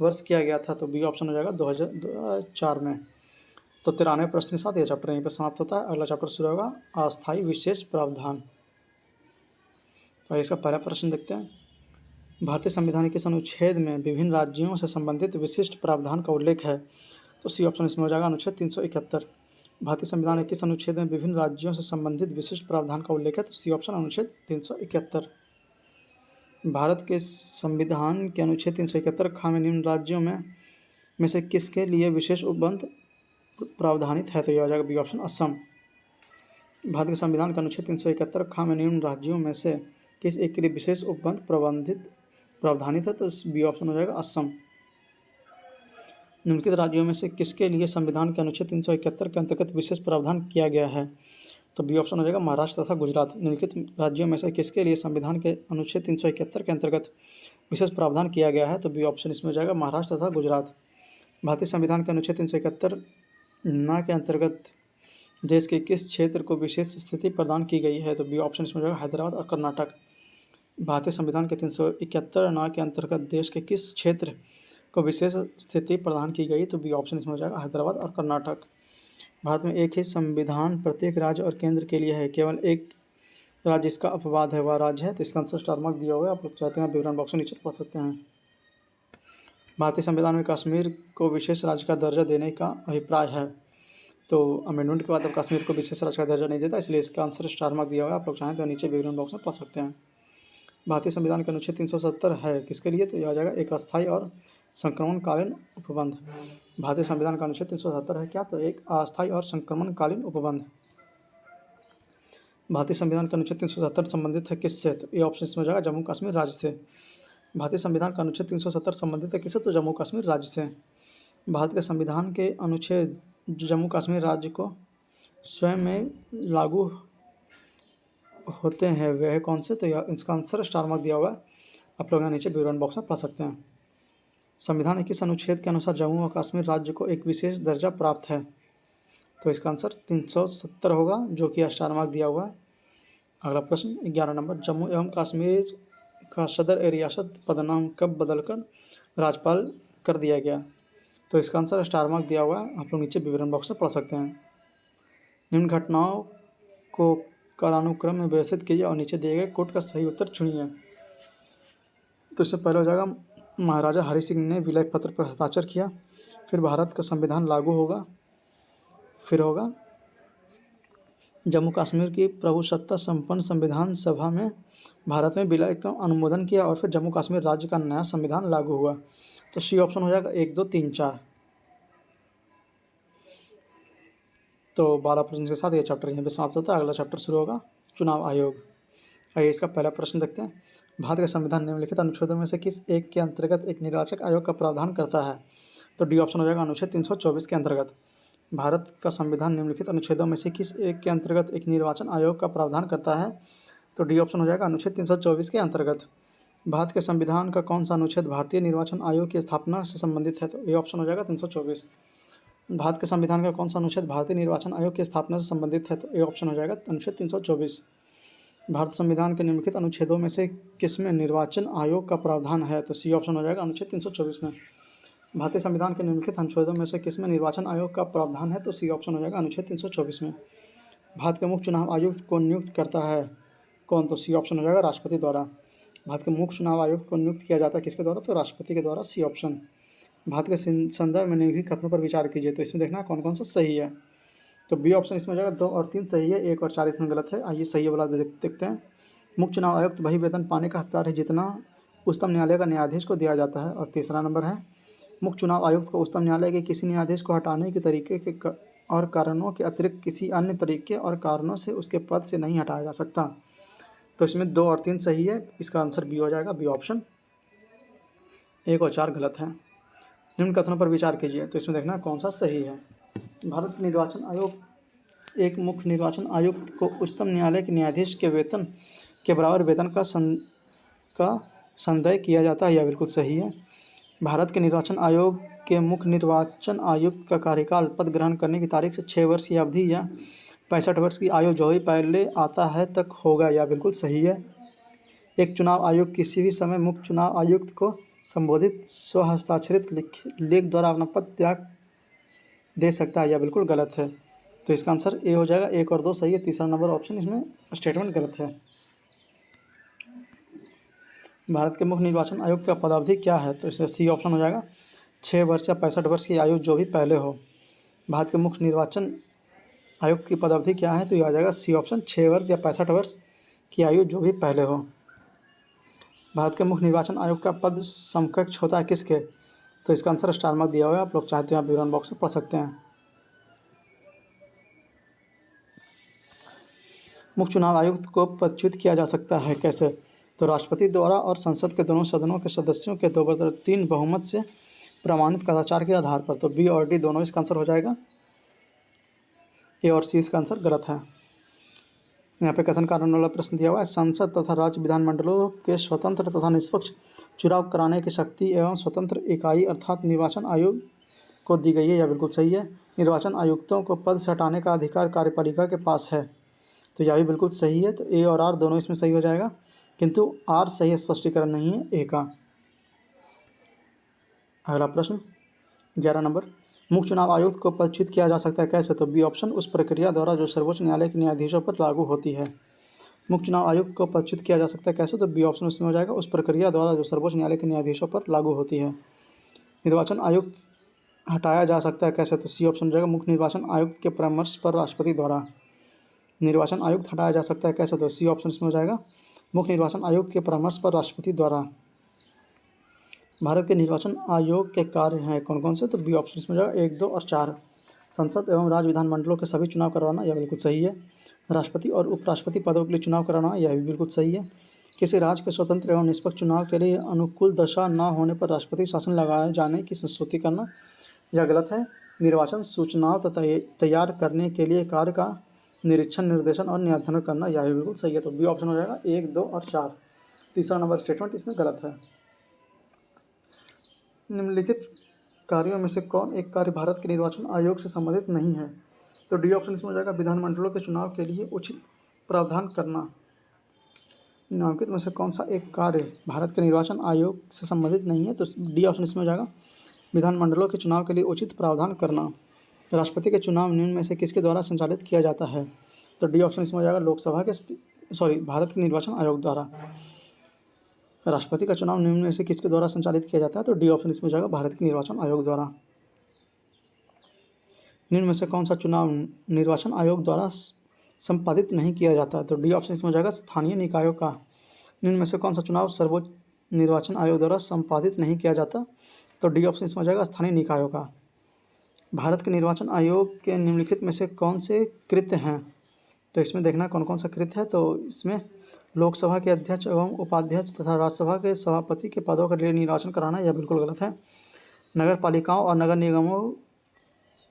वर्ष किया गया था? तो बी ऑप्शन हो जाएगा 2004 में। तो 93वें प्रश्न के साथ यह चैप्टर यहीं पर समाप्त होता है। अगला चैप्टर शुरू होगा अस्थायी विशेष प्रावधान। तो इसका पहला प्रश्न देखते हैं। भारतीय संविधान के किस अनुच्छेद में विभिन्न राज्यों से संबंधित विशिष्ट प्रावधान का उल्लेख है? तो सी ऑप्शन इसमें हो जाएगा अनुच्छेद 371। भारतीय संविधान के किस अनुच्छेद में विभिन्न राज्यों से संबंधित विशिष्ट प्रावधान का उल्लेख है? तो सी ऑप्शन अनुच्छेद 371। भारत के संविधान के अनुच्छेद 371 खा में निम्न राज्यों में से किसके लिए विशेष उपबंध प्रावधानित है? तो यह हो जाएगा बी ऑप्शन असम। भारत के संविधान का अनुच्छेद 371 खा में निम्न राज्यों में से किस एक के लिए विशेष उपबंध प्रावधानित है? तो बी ऑप्शन हो जाएगा असम। निम्नलिखित राज्यों में से किसके लिए संविधान के अनुच्छेद 371 के अंतर्गत विशेष प्रावधान किया गया है? तो बी ऑप्शन हो जाएगा महाराष्ट्र तथा गुजरात। निम्नलिखित राज्यों में से किसके लिए संविधान के अनुच्छेद 371 के अंतर्गत विशेष प्रावधान किया गया है? तो बी ऑप्शन इसमें हो जाएगा महाराष्ट्र तथा गुजरात। भारतीय संविधान के अनुच्छेद 371 न के अंतर्गत देश के किस क्षेत्र को विशेष स्थिति प्रदान की गई है? तो बी ऑप्शन इसमें हो जाएगा हैदराबाद और कर्नाटक। भारतीय संविधान के 371 न के अंतर्गत देश के किस क्षेत्र को विशेष स्थिति प्रदान की गई? तो बी ऑप्शन इसमें हो जाएगा हैदराबाद और कर्नाटक। भारत में एक ही संविधान प्रत्येक राज्य और केंद्र के लिए है, केवल एक राज्य इसका अपवाद है, वह राज्य है। तो इसका आंसर स्टार मार्क दिया हुआ है, आप लोग चाहते हैं विवरण बॉक्स में नीचे पढ़ सकते हैं। भारतीय संविधान में कश्मीर को विशेष राज्य का दर्जा देने का अभिप्राय है। तो अमेंडमेंट के बाद अब कश्मीर को विशेष राज्य का दर्जा नहीं देता, इसलिए इसका आंसर स्टार मार्क दिया हुआ है, आप लोग चाहें तो नीचे विवरण बॉक्स में पढ़ सकते हैं। भारतीय संविधान का अनुच्छेद 370 है किसके लिए? तो यह आ जाएगा एक अस्थायी और संक्रमणकालीन उपबंध। भारतीय संविधान का अनुच्छेद 370 है क्या? तो एक अस्थायी और संक्रमणकालीन उपबंध। भारतीय संविधान का अनुच्छेद 370 संबंधित है किससे? तो ये ऑप्शन इसमें हो जाएगा जम्मू कश्मीर राज्य से। भारतीय संविधान का अनुच्छेद 370 संबंधित है किससे? तो जम्मू कश्मीर राज्य से। भारत के संविधान के अनुच्छेद जो जम्मू कश्मीर राज्य को स्वयं में लागू होते हैं वह कौन से? तो यह इसका आंसर स्टार मार्क दिया हुआ है, आप लोग यहाँ नीचे विवरण बॉक्स में पढ़ सकते हैं। संविधान के किस अनुच्छेद के अनुसार जम्मू और कश्मीर राज्य को एक विशेष दर्जा प्राप्त है? तो इसका आंसर 370 होगा, जो कि स्टार मार्क दिया हुआ है। अगला प्रश्न 11 नंबर, जम्मू एवं कश्मीर का सदर रियासत पदनाम कब बदलकर राज्यपाल कर दिया गया? तो इसका आंसर स्टार मार्क दिया हुआ है, आप लोग नीचे विवरण बॉक्स में पढ़ सकते हैं। निम्न घटनाओं को कालानुक्रम में व्यवस्थित कीजिए और नीचे दिए गए कोट का सही उत्तर चुनिए। तो इससे पहले हो जाएगा महाराजा हरि सिंह ने विलय पत्र पर हस्ताक्षर किया, फिर भारत का संविधान लागू होगा, फिर होगा जम्मू कश्मीर की प्रभुसत्ता संपन्न संविधान सभा में भारत में विलय का अनुमोदन किया और फिर जम्मू कश्मीर राज्य का नया संविधान लागू हुआ। तो सी ऑप्शन हो जाएगा 1, 2, 3, 4। तो 12 प्रश्न के साथ ये चैप्टर यहाँ पे समाप्त होता है। अगला चैप्टर शुरू होगा चुनाव आयोग। आइए इसका पहला प्रश्न देखते हैं। भारत का संविधान निम्नलिखित अनुच्छेदों में से किस एक के अंतर्गत एक निर्वाचक आयोग का प्रावधान करता है? तो डी ऑप्शन हो जाएगा अनुच्छेद 324 के अंतर्गत। भारत का संविधान निम्नलिखित अनुच्छेदों में से किस एक के अंतर्गत एक निर्वाचन आयोग का प्रावधान करता है? तो डी ऑप्शन हो जाएगा अनुच्छेद 324 के अंतर्गत। भारत के संविधान का कौन सा अनुच्छेद भारतीय निर्वाचन आयोग की स्थापना से संबंधित है? तो ये ऑप्शन हो जाएगा 324। भारत के संविधान का कौन सा अनुच्छेद भारतीय निर्वाचन आयोग की स्थापना से संबंधित है? तो ये ऑप्शन हो जाएगा अनुच्छेद 324। भारत संविधान के निम्नलिखित अनुच्छेदों में से किसमें निर्वाचन आयोग का प्रावधान है? तो सी ऑप्शन हो जाएगा अनुच्छेद 324 में। भारतीय संविधान के निम्नलिखित अनुच्छेदों में से किसमें निर्वाचन आयोग का प्रावधान है? तो सी ऑप्शन हो जाएगा अनुच्छेद 324 में। भारत के मुख्य चुनाव आयुक्त को नियुक्त करता है कौन? तो सी ऑप्शन हो जाएगा राष्ट्रपति द्वारा। भारत के मुख्य चुनाव आयुक्त को नियुक्त किया जाता है किसके द्वारा? तो राष्ट्रपति के द्वारा, सी ऑप्शन। भारत के संदर्भ में निम्नलिखित कथनों पर विचार कीजिए, तो इसमें देखना कौन कौन सा सही है। तो बी ऑप्शन इसमें हो जाएगा 2 और 3 सही है, 1 और 4 इसमें गलत है। आइए सही वाला देखते हैं। मुख्य चुनाव आयुक्त वही वेतन पाने का हकदार है जितना उच्चतम न्यायालय का न्यायाधीश को दिया जाता है। और तीसरा नंबर है मुख्य चुनाव आयुक्त को उच्चतम न्यायालय के किसी न्यायाधीश को हटाने के तरीके के और कारणों के अतिरिक्त किसी अन्य तरीके और कारणों से उसके पद से नहीं हटाया जा सकता। तो इसमें 2 और 3 सही है, इसका आंसर बी हो जाएगा, बी ऑप्शन। 1 और 4 गलत है। निम्न कथनों पर विचार कीजिए, तो इसमें देखना कौन सा सही है। भारत के निर्वाचन आयोग एक मुख्य निर्वाचन आयुक्त को उच्चतम न्यायालय के न्यायाधीश के वेतन के बराबर वेतन का संदेह किया जाता है, यह बिल्कुल सही है। भारत के निर्वाचन आयोग के मुख्य निर्वाचन आयुक्त का कार्यकाल पद ग्रहण करने की तारीख से 6 वर्ष की अवधि या 65 वर्ष की आयु जो ही पहले आता है तक होगा, यह बिल्कुल सही है। एक चुनाव आयुक्त किसी भी समय मुख्य चुनाव आयुक्त को संबोधित स्वहस्ताक्षरित लेख द्वारा अपना पद त्याग दे सकता है, यह बिल्कुल गलत है। तो इसका आंसर ए हो जाएगा। 1 और 2 सही है, तीसरा नंबर ऑप्शन इसमें स्टेटमेंट गलत है। भारत के मुख्य निर्वाचन आयुक्त का पदावधि क्या है, तो इसमें सी ऑप्शन हो जाएगा। 6 वर्ष या 65 वर्ष की आयु जो भी पहले हो। भारत के मुख्य निर्वाचन आयुक्त की पदावधि क्या है, तो यह आ जाएगा सी ऑप्शन, 6 वर्ष या 65 वर्ष की आयु जो भी पहले हो। भारत के मुख्य निर्वाचन आयुक्त का पद समकक्ष होता है किसके, तो इसका आंसर स्टार मार्क दिया हुआ है, आप लोग चाहते हैं आप विवरण बॉक्स में पढ़ सकते हैं। मुख्य चुनाव आयुक्त को पदच्युत किया जा सकता है कैसे, तो राष्ट्रपति द्वारा और संसद के दोनों सदनों के सदस्यों के 2/3 बहुमत से प्रमाणित कदाचार के आधार पर। तो बी और डी दोनों इसका आंसर हो जाएगा। ए और सी इसका आंसर गलत है। यहाँ पे कथन कारण वाला प्रश्न दिया हुआ है, संसद तथा राज्य विधानमंडलों के स्वतंत्र तथा निष्पक्ष चुनाव कराने की शक्ति एवं स्वतंत्र इकाई अर्थात निर्वाचन आयोग को दी गई है, यह बिल्कुल सही है। निर्वाचन आयुक्तों को पद से हटाने का अधिकार कार्यपालिका के पास है, तो यह भी बिल्कुल सही है। तो ए और आर दोनों इसमें सही हो जाएगा, किंतु आर सही स्पष्टीकरण नहीं है ए का। अगला प्रश्न 11 नंबर, मुख्य चुनाव आयुक्त को पदच्युत किया जा सकता है कैसे, तो बी ऑप्शन, उस प्रक्रिया द्वारा जो सर्वोच्च न्यायालय के न्यायाधीशों पर लागू होती है। मुख्य चुनाव आयुक्त को पदच्युत किया जा सकता है कैसे, तो बी ऑप्शन उसमें हो जाएगा, उस प्रक्रिया द्वारा जो सर्वोच्च न्यायालय के न्यायाधीशों पर लागू होती है। निर्वाचन आयुक्त हटाया जा सकता है कैसे, तो सी ऑप्शन हो जाएगा, मुख्य निर्वाचन आयुक्त के परामर्श पर राष्ट्रपति द्वारा। निर्वाचन आयुक्त हटाया जा सकता है कैसे, तो सी ऑप्शन इसमें हो जाएगा, मुख्य निर्वाचन आयुक्त के परामर्श पर राष्ट्रपति द्वारा। भारत के निर्वाचन आयोग के कार्य हैं कौन कौन से, तो बी ऑप्शन इसमें हो जाएगा 1, 2 और 4। संसद एवं राज्य विधानमंडलों के सभी चुनाव करवाना, यह बिल्कुल सही है। राष्ट्रपति और उपराष्ट्रपति पदों के लिए चुनाव कराना, यह भी बिल्कुल सही है। किसी राज्य के स्वतंत्र एवं निष्पक्ष चुनाव के लिए अनुकूल दशा न होने पर राष्ट्रपति शासन लगाए जाने की संस्तुति करना, यह गलत है। निर्वाचन सूचनाओं तैयार करने के लिए कार्य का निरीक्षण, निर्देशन और नियंत्रण करना, यह भी बिल्कुल सही है। तो बी ऑप्शन हो जाएगा 1, 2 और 4। तीसरा नंबर स्टेटमेंट इसमें गलत है। निम्नलिखित कार्यों में से कौन एक कार्य भारत के निर्वाचन आयोग से संबंधित नहीं है, तो डी ऑप्शन इसमें हो जाएगा, विधानमंडलों के चुनाव के लिए उचित प्रावधान करना। निम्नलिखित में से कौन सा एक कार्य भारत के निर्वाचन आयोग से संबंधित नहीं है, तो डी ऑप्शन इसमें हो जाएगा, विधानमंडलों के चुनाव के लिए उचित प्रावधान करना। राष्ट्रपति के चुनाव निम्न में से किसके द्वारा संचालित किया जाता है, तो डी ऑप्शन इसमें हो जाएगा, लोकसभा के भारत के निर्वाचन आयोग द्वारा। राष्ट्रपति का चुनाव निम्न में से किसके द्वारा संचालित किया जाता है, तो डी ऑप्शन इसमें हो जाएगा, भारत के निर्वाचन आयोग द्वारा। निम्न में से कौन सा चुनाव निर्वाचन आयोग द्वारा संपादित नहीं किया जाता है, तो डी ऑप्शन इसमें हो जाएगा, स्थानीय निकायों का। निम्न में से कौन सा चुनाव सर्वोच्च निर्वाचन आयोग द्वारा संपादित नहीं किया जाता, तो डी ऑप्शन इसमें हो जाएगा, स्थानीय निकायों का। भारत के निर्वाचन आयोग के निम्नलिखित में से कौन से कृत्य हैं, तो इसमें देखना कौन कौन सा कृत्य है, तो इसमें लोकसभा के अध्यक्ष एवं उपाध्यक्ष तथा राज्यसभा के सभापति के पदों के लिए निर्वाचन कराना, यह बिल्कुल गलत है। नगर पालिकाओं और नगर निगमों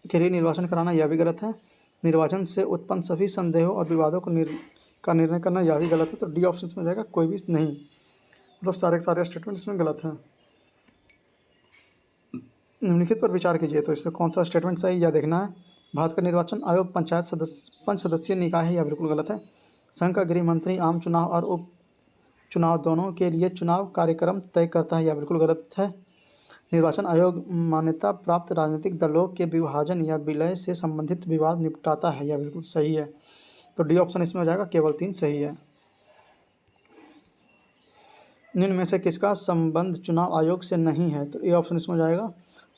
के लिए निर्वाचन कराना, यह भी गलत है। निर्वाचन से उत्पन्न सभी संदेहों और विवादों का निर्णय करना, यह भी गलत है। तो डी ऑप्शन में जाएगा, कोई भी नहीं, मतलब सारे स्टेटमेंट इसमें गलत हैं। निम्नलिखित पर विचार कीजिए, तो इसमें कौन सा स्टेटमेंट सही यह देखना है। भारत का निर्वाचन आयोग पंच सदस्यीय निकाय है, यह बिल्कुल गलत है। संघ का गृह मंत्री आम चुनाव और उप चुनाव दोनों के लिए चुनाव कार्यक्रम तय करता है, यह बिल्कुल गलत है। निर्वाचन आयोग मान्यता प्राप्त राजनीतिक दलों के विभाजन या विलय से संबंधित विवाद निपटाता है, यह बिल्कुल सही है। तो डी ऑप्शन इसमें हो जाएगा, केवल 3 सही है। निम्न में से किसका संबंध चुनाव आयोग से नहीं है, तो ए ऑप्शन इसमें हो जाएगा,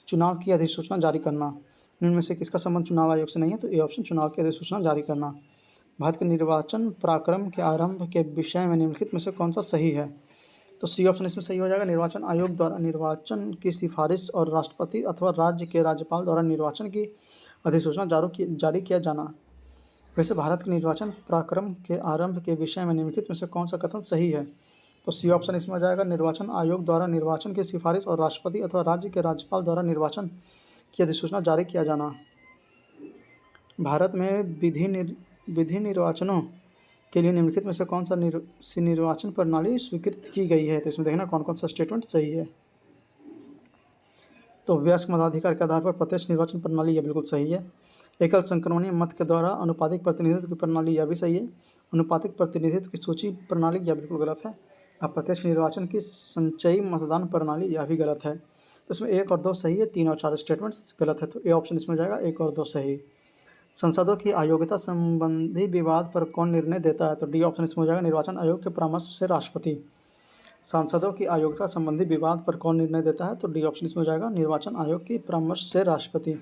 चुनाव की अधिसूचना जारी करना। निम्न में से किसका संबंध चुनाव आयोग से नहीं है, तो ए ऑप्शन, चुनाव की अधिसूचना जारी करना। भारत के निर्वाचन पराक्रम के आरंभ के विषय में निम्नलिखित में से कौन सा सही है, तो सी ऑप्शन इसमें सही हो जाएगा। निर्वाचन आयोग द्वारा निर्वाचन की सिफारिश और राष्ट्रपति अथवा राज्य के राज्यपाल द्वारा निर्वाचन की अधिसूचना जारी किया जाना। वैसे भारत के निर्वाचन पराक्रम के आरंभ के विषय में निम्नलिखित में से कौन सा कथन सही है? तो सी ऑप्शन इसमें आ जाएगा। निर्वाचन आयोग द्वारा निर्वाचन की सिफारिश और राष्ट्रपति अथवा राज्य के राज्यपाल द्वारा निर्वाचन की अधिसूचना जारी किया जाना। भारत में विधि निर्वाचनों के लिए निम्नलिखित में से कौन सा निर्वाचन प्रणाली स्वीकृत की गई है? तो इसमें देखना कौन कौन सा स्टेटमेंट सही है। तो वयस्क मताधिकार के आधार पर प्रत्यक्ष निर्वाचन प्रणाली, यह बिल्कुल सही है। एकल संक्रमणीय मत के द्वारा अनुपातिक प्रतिनिधित्व की प्रणाली, यह भी सही है। अनुपातिक प्रतिनिधित्व की सूची प्रणाली, यह बिल्कुल गलत है। अप्रत्यक्ष निर्वाचन की संचयी मतदान प्रणाली, यह भी गलत है। तो इसमें 1 और 2 सही है, 3 और 4 स्टेटमेंट्स गलत है। तो ए ऑप्शन इसमें जाएगा, 1 और 2 सही। संसदों की अयोग्यता संबंधी विवाद पर कौन निर्णय देता है? तो डी ऑप्शन इसमें हो जाएगा। निर्वाचन आयोग के परामर्श से राष्ट्रपति। सांसदों की अयोग्यता संबंधी विवाद पर कौन निर्णय देता है? तो डी ऑप्शन इसमें हो जाएगा। निर्वाचन आयोग की परामर्श से राष्ट्रपति।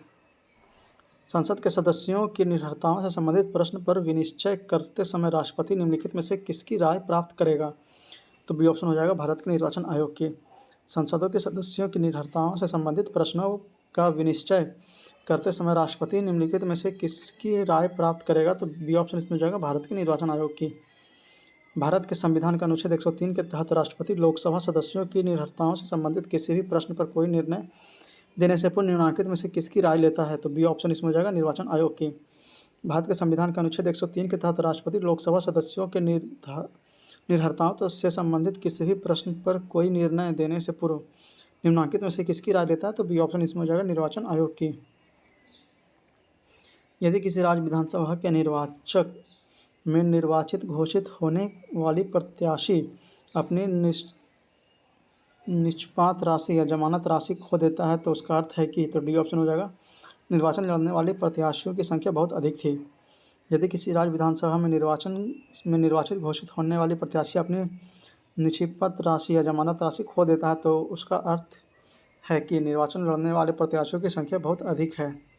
संसद के सदस्यों की निर्भरताओं से संबंधित प्रश्न पर विनिश्चय करते समय राष्ट्रपति निम्नलिखित में से किसकी राय प्राप्त करेगा? तो बी ऑप्शन हो जाएगा, भारत के निर्वाचन आयोग की। संसदों के सदस्यों की निर्भरताओं से संबंधित प्रश्नों का विनिश्चय करते समय राष्ट्रपति निम्नलिखित में से किसकी राय प्राप्त करेगा? तो बी ऑप्शन इसमें हो जाएगा, भारत के निर्वाचन आयोग की। भारत के संविधान का अनुच्छेद 103 के तहत राष्ट्रपति लोकसभा सदस्यों की निर्भरताओं से संबंधित किसी भी प्रश्न पर कोई निर्णय देने से पूर्व निम्नलिखित में से किसकी राय लेता है? तो बी ऑप्शन इसमें हो जाएगा, निर्वाचन आयोग की। भारत के संविधान का अनुच्छेद 103 के तहत राष्ट्रपति लोकसभा सदस्यों के निर्भरताओं से संबंधित किसी भी प्रश्न पर कोई निर्णय देने से पूर्व निम्नलिखित में से किसकी राय लेता है? तो बी ऑप्शन इसमें हो जाएगा, निर्वाचन आयोग की। यदि किसी राज्य विधानसभा के निर्वाचक में निर्वाचित घोषित होने वाली प्रत्याशी अपनी निष्पात राशि या जमानत राशि खो देता है तो उसका अर्थ है कि, तो डी ऑप्शन हो जाएगा, निर्वाचन लड़ने वाले प्रत्याशियों की संख्या बहुत अधिक थी। यदि किसी राज्य विधानसभा में निर्वाचित घोषित होने वाली प्रत्याशी अपनी निष्पात राशि या जमानत राशि खो देता है तो उसका अर्थ है कि निर्वाचन लड़ने वाले प्रत्याशियों की संख्या बहुत अधिक है।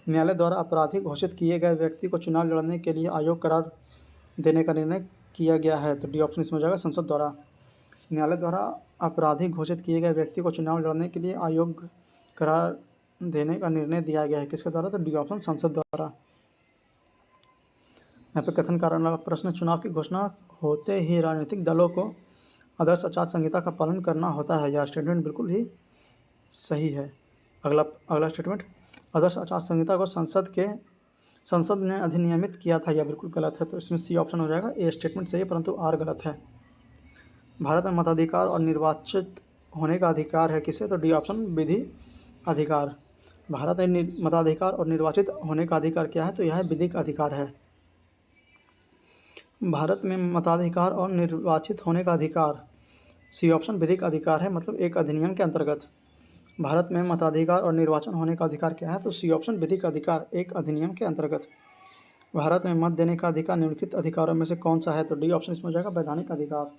न्यायालय द्वारा अपराधी घोषित किए गए व्यक्ति को चुनाव लड़ने के लिए अयोग्य करार देने का निर्णय किया गया है। तो डी ऑप्शन इसमें हो जाएगा, संसद द्वारा। न्यायालय द्वारा अपराधी घोषित किए गए व्यक्ति को चुनाव लड़ने के लिए अयोग्य करार देने का निर्णय दिया गया है, किसके द्वारा? तो डी ऑप्शन, संसद द्वारा। यहाँ पे कथन कारण वाला प्रश्न, चुनाव की घोषणा होते ही राजनीतिक दलों को आदर्श आचार संहिता का पालन करना होता है। यह स्टेटमेंट बिल्कुल ही सही है। अगला स्टेटमेंट, आदर्श आचार संहिता को संसद ने अधिनियमित किया था, यह बिल्कुल गलत है। तो इसमें सी ऑप्शन हो जाएगा। ए स्टेटमेंट सही है परंतु आर गलत है। भारत में मताधिकार और निर्वाचित होने का अधिकार है, किसे? तो डी ऑप्शन, विधि अधिकार। भारत में मताधिकार और निर्वाचित होने का अधिकार क्या है? तो यह विधिक अधिकार है। भारत में मताधिकार और निर्वाचित होने का अधिकार, सी ऑप्शन, विधिक अधिकार है, मतलब एक अधिनियम के अंतर्गत। भारत में मताधिकार और निर्वाचन होने का अधिकार क्या है? तो सी ऑप्शन, विधिक अधिकार, एक अधिनियम के अंतर्गत। भारत में मत देने का अधिकार निम्नलिखित अधिकारों में से कौन सा है? तो डी ऑप्शन इसमें हो जाएगा, वैधानिक अधिकार।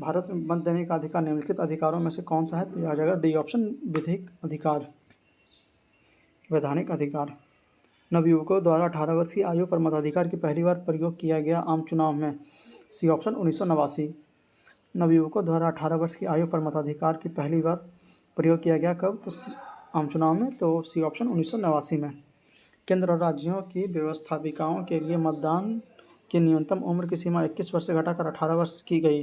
भारत में मत देने का अधिकार निम्नलिखित अधिकारों में से कौन सा है? तो यह आ जाएगा डी ऑप्शन, विधिक अधिकार, वैधानिक अधिकार। नवयुवकों द्वारा 18 वर्ष की आयु पर मताधिकार की पहली बार प्रयोग किया गया आम चुनाव में, सी ऑप्शन, 1989। नवयुवकों द्वारा 18 वर्ष की आयु पर मताधिकार की पहली बार प्रयोग किया गया कब? तो आम चुनाव में, तो सी ऑप्शन, 1989 में। केंद्र और राज्यों की व्यवस्थापिकाओं के लिए मतदान की न्यूनतम उम्र की सीमा 21 वर्ष से घटाकर 18 वर्ष की गई,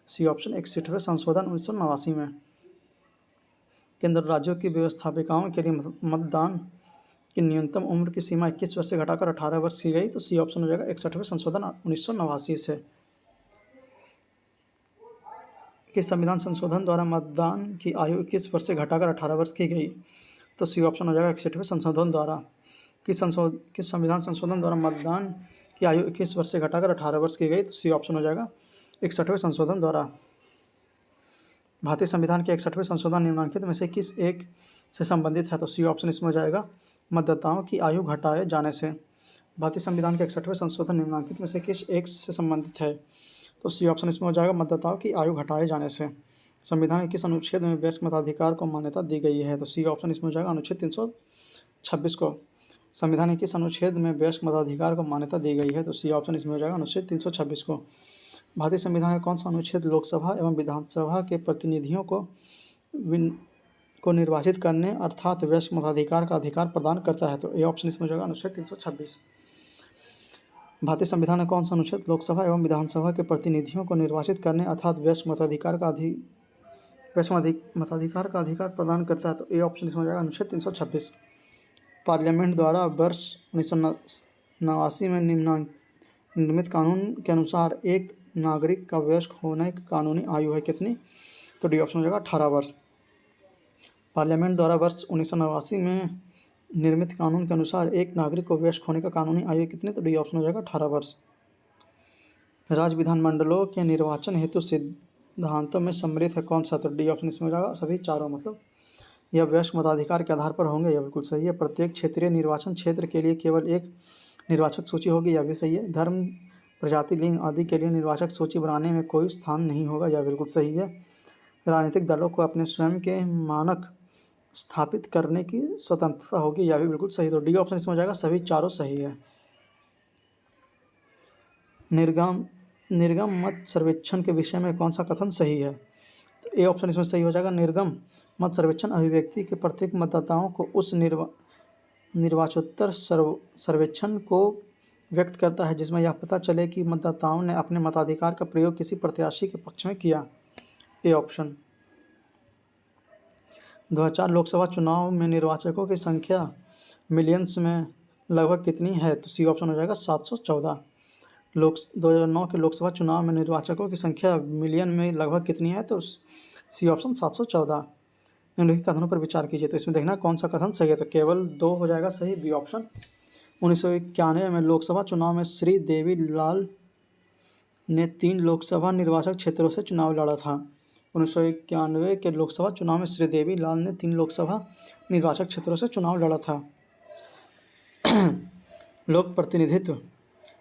सी ऑप्शन, 61वें संशोधन 1989 में। केंद्र और राज्यों की व्यवस्थापिकाओं के लिए मतदान की न्यूनतम उम्र की सीमा 21 वर्ष से घटाकर 18 वर्ष की गई, तो सी ऑप्शन हो जाएगा, 61वें संशोधन 1989 से। कि संविधान संशोधन द्वारा मतदान की आयु 21 वर्ष से घटाकर 18 वर्ष की गई, तो सी ऑप्शन हो जाएगा, 61वें संशोधन द्वारा। कि संविधान संशोधन द्वारा मतदान की आयु 21 वर्ष से घटाकर 18 वर्ष की गई, तो सी ऑप्शन हो जाएगा, 61वें संशोधन द्वारा। भारतीय संविधान के 61वें संशोधन निम्नलिखित में से किस एक से संबंधित है? तो सी ऑप्शन इसमें हो जाएगा, मतदाताओं की आयु घटाए जाने से। भारतीय संविधान के 61वें संशोधन निम्नलिखित में से किस एक से संबंधित है? तो सी ऑप्शन इसमें हो जाएगा, मतदाताओं की आयु घटाए जाने से। संविधान के किस अनुच्छेद में वयस्क मताधिकार को मान्यता दी गई है? तो सी ऑप्शन इसमें हो जाएगा, अनुच्छेद 326 को। संविधान के किस अनुच्छेद में वयस्क मताधिकार को मान्यता दी गई है? तो सी ऑप्शन इसमें हो जाएगा, अनुच्छेद 326 को। भारतीय संविधान का कौन सा अनुच्छेद लोकसभा एवं विधानसभा के प्रतिनिधियों को निर्वाचित करने अर्थात वयस्क मताधिकार का अधिकार प्रदान करता है? तो ए ऑप्शन इसमें हो जाएगा अनुच्छेद 326। भारतीय संविधान का कौन सा अनुच्छेद लोकसभा एवं विधानसभा के प्रतिनिधियों को निर्वाचित करने अर्थात वयस्क मताधिकार का अधिकार प्रदान करता है? तो ए ऑप्शन इसमें हो जाएगा अनुच्छेद 326। पार्लियामेंट द्वारा वर्ष 1989 में निर्मित कानून के अनुसार एक नागरिक का वयस्क होने की कानूनी आयु है कितनी? तो डी ऑप्शन हो जाएगा 18 वर्ष। पार्लियामेंट द्वारा वर्ष 1989 में निर्मित कानून के अनुसार एक नागरिक को वयस्क होने का कानूनी आयु कितनी? तो डी ऑप्शन हो जाएगा 18 वर्ष। राज्य विधानमंडलों के निर्वाचन हेतु सिद्धांतों में सम्मिलित है कौन सा? तो डी ऑप्शन इसमें हो जाएगा सभी चारों, मतलब यह वयस्क मताधिकार के आधार पर होंगे, यह बिल्कुल सही है। प्रत्येक क्षेत्रीय निर्वाचन क्षेत्र के लिए केवल एक निर्वाचक सूची होगी, यह भी सही है। धर्म, प्रजाति, लिंग आदि के लिए निर्वाचक सूची बनाने में कोई स्थान नहीं होगा, यह बिल्कुल सही है। राजनीतिक दलों को अपने स्वयं के मानक स्थापित करने की स्वतंत्रता होगी, यह भी बिल्कुल सही। तो डी ऑप्शन इसमें हो जाएगा सभी चारों सही है। निर्गम मत सर्वेक्षण के विषय में कौन सा कथन सही है? तो ए ऑप्शन इसमें सही हो जाएगा। निर्गम मत सर्वेक्षण अभिव्यक्ति के प्रत्येक मतदाताओं को उस निर्वाचोत्तर सर्वेक्षण को व्यक्त करता है जिसमें यह पता चले कि मतदाताओं ने अपने मताधिकार का प्रयोग किसी प्रत्याशी के पक्ष में किया। A option. 2004 लोकसभा चुनाव में निर्वाचकों की संख्या मिलियंस में लगभग कितनी है? तो सी ऑप्शन हो जाएगा 714। 2009 के लोकसभा चुनाव में निर्वाचकों की संख्या मिलियन में लगभग कितनी है? तो सी ऑप्शन 714। निम्नलिखित कथनों पर विचार कीजिए। तो इसमें देखना कौन सा कथन सही है। तो केवल 2 हो जाएगा सही, बी ऑप्शन। 1991 में लोकसभा चुनाव में श्री देवी लाल ने 3 लोकसभा निर्वाचक क्षेत्रों से चुनाव लड़ा था। 1991 के लोकसभा चुनाव में श्री देवी लाल ने 3 लोकसभा निर्वाचक क्षेत्रों से चुनाव लड़ा था। लोक प्रतिनिधित्व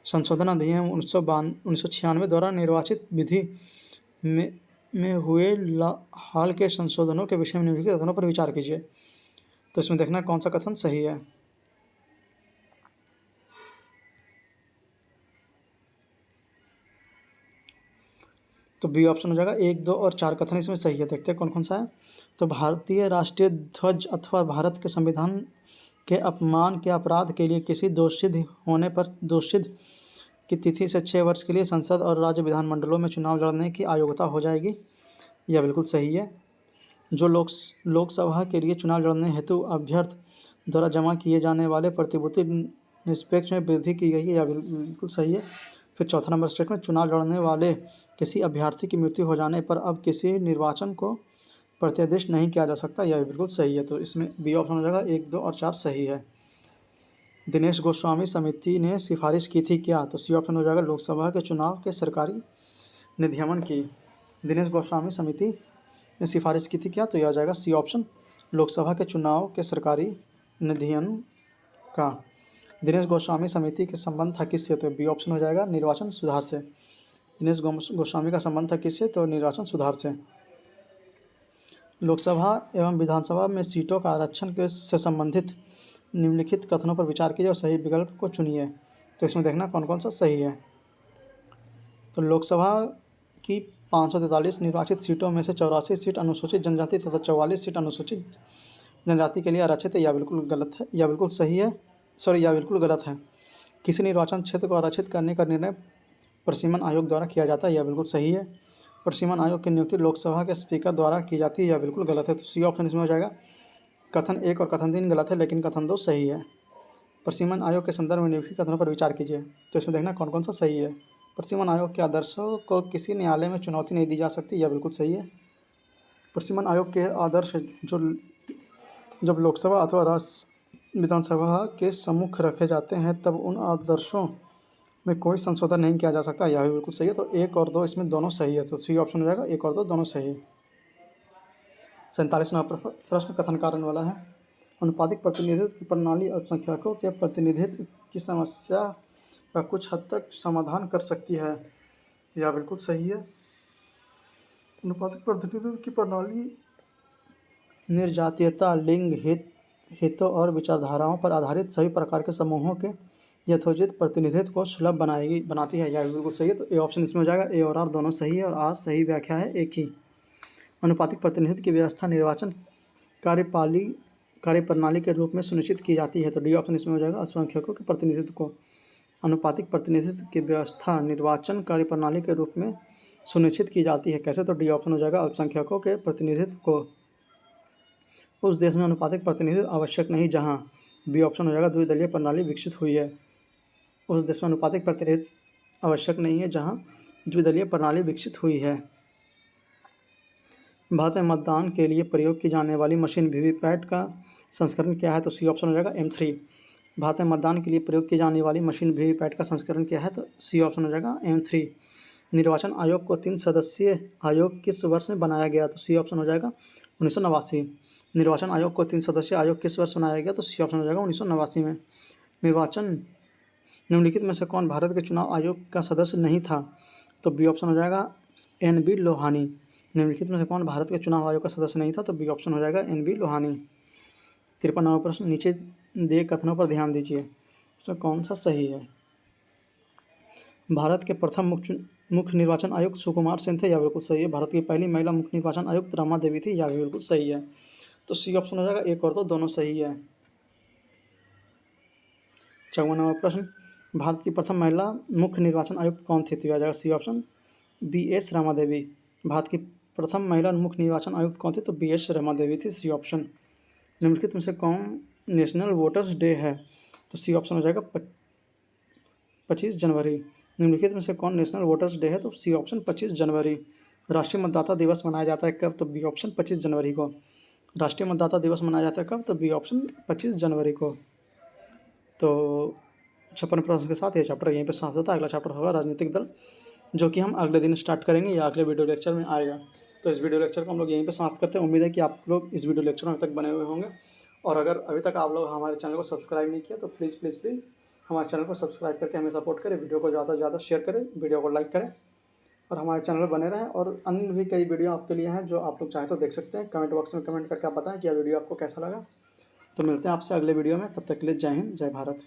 संशोधन अधिनियम 1996 द्वारा निर्वाचित विधि में हुए हाल के संशोधनों के विषय में निम्नलिखित कथनों पर विचार कीजिए। तो इसमें देखना कौन सा कथन सही है। तो बी ऑप्शन हो जाएगा। 1, 2 और 4 कथन इसमें सही है। देखते हैं कौन कौन सा है। तो भारतीय राष्ट्रीय ध्वज अथवा भारत के संविधान के अपमान के अपराध के लिए किसी दोषित होने पर दोषित की तिथि से 6 वर्ष के लिए संसद और राज्य विधानमंडलों में चुनाव लड़ने की अयोग्यता हो जाएगी, यह बिल्कुल सही है। जो लोकसभा के लिए चुनाव लड़ने हेतु अभ्यर्थी द्वारा जमा किए जाने वाले प्रतिभूति निष्पक्ष में वृद्धि की गई है, यह बिल्कुल सही है। फिर चौथा नंबर स्टेटमेंट, चुनाव लड़ने वाले किसी अभ्यर्थी की मृत्यु हो जाने पर अब किसी निर्वाचन को प्रत्यादेश नहीं किया जा सकता, यह बिल्कुल सही है। तो इसमें बी ऑप्शन हो जाएगा। 1, 2 और 4 सही है। दिनेश गोस्वामी समिति ने सिफारिश की थी क्या? तो सी ऑप्शन हो जाएगा। लोकसभा के चुनाव के सरकारी निधियमन की दिनेश गोस्वामी समिति ने सिफारिश की थी क्या? तो यह आ जाएगा सी ऑप्शन, लोकसभा के चुनाव के सरकारी निधियन का। दिनेश गोस्वामी समिति के संबंध था किससे? तो बी ऑप्शन हो जाएगा, निर्वाचन सुधार से। दिनेश गोस्वामी का संबंध था किससे? तो निर्वाचन सुधार से। लोकसभा एवं विधानसभा में सीटों का आरक्षण से संबंधित निम्नलिखित कथनों पर विचार कीजिए और सही विकल्प को चुनिए। तो इसमें देखना कौन कौन सा सही है। तो लोकसभा की 543 निर्वाचित सीटों में से 84 सीट अनुसूचित जनजाति तथा 44 सीट अनुसूचित जनजाति के लिए आरक्षित है, यह बिल्कुल गलत है, यह बिल्कुल सही है, यह बिल्कुल गलत है। किसी निर्वाचन क्षेत्र को आरक्षित करने का निर्णय परिसीमन आयोग द्वारा किया जाता है, यह बिल्कुल सही है। परिसीमन आयोग की नियुक्ति लोकसभा के स्पीकर द्वारा की जाती है, यह बिल्कुल गलत है। तो सी ऑप्शन इसमें हो जाएगा। कथन 1 और कथन 3 गलत है, लेकिन कथन 2 सही है। परिसीमन आयोग के संदर्भ में निम्नलिखित कथनों पर विचार कीजिए। तो इसमें देखना कौन कौन सा सही है। परिसीमन आयोग के आदर्शों को किसी न्यायालय में चुनौती नहीं दी जा सकती, यह बिल्कुल सही है। परिसीमन आयोग के आदर्श जब लोकसभा अथवा राज्य विधानसभा के सम्मुख रखे जाते हैं तब उन आदर्शों में कोई संशोधन नहीं किया जा सकता, यह भी बिल्कुल सही है। तो 1 और 2 इसमें दोनों सही है। तो सी ऑप्शन हो जाएगा। 1 और 2 दोनों सही है। 47वां प्रश्न कथन कारण वाला है। अनुपातिक प्रतिनिधित्व की प्रणाली अल्पसंख्यकों के प्रतिनिधित्व की समस्या का कुछ हद तक समाधान कर सकती है, यह बिल्कुल सही है। अनुपातिक प्रतिनिधित्व की प्रणाली निर्जातीयता, लिंग, हितों और विचारधाराओं पर आधारित सभी प्रकार के समूहों के यथोचित प्रतिनिधित्व को सुलभ बनाती है, यह बिल्कुल सही है। तो ए ऑप्शन इसमें हो जाएगा। ए और आर दोनों सही है और आर सही व्याख्या है एक ही। अनुपातिक प्रतिनिधित्व की व्यवस्था निर्वाचन कार्यपाली कार्यप्रणाली के रूप में सुनिश्चित की जाती है, तो डी ऑप्शन इसमें हो जाएगा। अल्पसंख्यकों के प्रतिनिधित्व को अनुपातिक प्रतिनिधित्व की व्यवस्था निर्वाचन कार्यप्रणाली के रूप में सुनिश्चित की जाती है, कैसे? तो डी ऑप्शन हो जाएगा। अल्पसंख्यकों के प्रतिनिधित्व को उस देश में अनुपातिक प्रतिनिधित्व आवश्यक नहीं जहां, बी ऑप्शन हो जाएगा, द्विदलीय प्रणाली विकसित हुई है। उस देश में अनुपातिक प्रतिनिधित्व आवश्यक नहीं है जहां द्विदलीय प्रणाली विकसित हुई है। भारत में मतदान के लिए प्रयोग की जाने वाली मशीन वीवीपैट का संस्करण क्या है? तो सी ऑप्शन हो जाएगा M3। भारत में मतदान के लिए प्रयोग की जाने वाली मशीन वीवीपैट का संस्करण क्या है? तो सी ऑप्शन हो जाएगा M3। निर्वाचन आयोग को 3 सदस्यीय आयोग किस वर्ष में बनाया गया? तो सी ऑप्शन हो जाएगा 1989। निर्वाचन आयोग को 3 सदस्यीय आयोग किस वर्ष बनाया गया? तो सी ऑप्शन हो जाएगा 1989 में। निर्वाचन निम्नलिखित में से कौन भारत के चुनाव आयोग का सदस्य नहीं था? तो बी ऑप्शन हो जाएगा NB लोहानी। निम्नलिखित में से कौन भारत के चुनाव आयोग का सदस्य नहीं था? तो बी ऑप्शन हो जाएगा NB लोहानी। 53वां प्रश्न, नीचे दिए कथनों पर ध्यान दीजिए, इसमें कौन सा सही है? भारत के प्रथम मुख्य निर्वाचन आयुक्त सुकुमार सेन थे, यह बिल्कुल सही है। भारत की पहली महिला मुख्य निर्वाचन आयुक्त रमा देवी थी, यह भी बिल्कुल सही है। तो सी ऑप्शन हो जाएगा। एक और दो दोनों सही है। 54वां प्रश्न, भारत की प्रथम महिला मुख्य निर्वाचन आयुक्त कौन थी? तो यह आ जाएगा C option BS Rama Devi. Bharat की प्रथम महिला मुख्य निर्वाचन आयुक्त कौन थे? तो BS रमा देवी थी, सी ऑप्शन। निम्नलिखित में से कौन नेशनल वोटर्स डे है? तो सी ऑप्शन हो जाएगा 25 जनवरी। निम्नलिखित में से कौन नेशनल वोटर्स डे है? तो सी ऑप्शन 25 जनवरी। राष्ट्रीय मतदाता दिवस मनाया जाता है कब? तो बी ऑप्शन 25 जनवरी को। राष्ट्रीय मतदाता दिवस मनाया जाता है कब? तो बी ऑप्शन 25 जनवरी को। तो 56 प्रश्न के साथ ये चैप्टर यहीं पे समाप्त होता है। अगला चैप्टर होगा राजनीतिक दल, जो कि हम अगले दिन स्टार्ट करेंगे या अगले वीडियो लेक्चर में आएगा। तो इस वीडियो लेक्चर को हम लोग यहीं पे समाप्त करते हैं। उम्मीद है कि आप लोग इस वीडियो लेक्चर में अभी तक बने हुए होंगे, और अगर अभी तक आप लोग हमारे चैनल को सब्सक्राइब नहीं किया तो प्लीज़ प्लीज़ प्लीज़ हमारे चैनल को सब्सक्राइब करके हमें सपोर्ट करें। वीडियो को ज़्यादा से ज़्यादा शेयर करें, वीडियो को लाइक करें और हमारे चैनल पर बने रहें। और अन्य भी कई वीडियो आपके लिए हैं जो आप लोग चाहें तो देख सकते हैं। कमेंट बॉक्स में कमेंट करके आप बताएं कि यह वीडियो आपको कैसा लगा। तो मिलते हैं आपसे अगले वीडियो में, तब तक के लिए जय हिंद, जय भारत।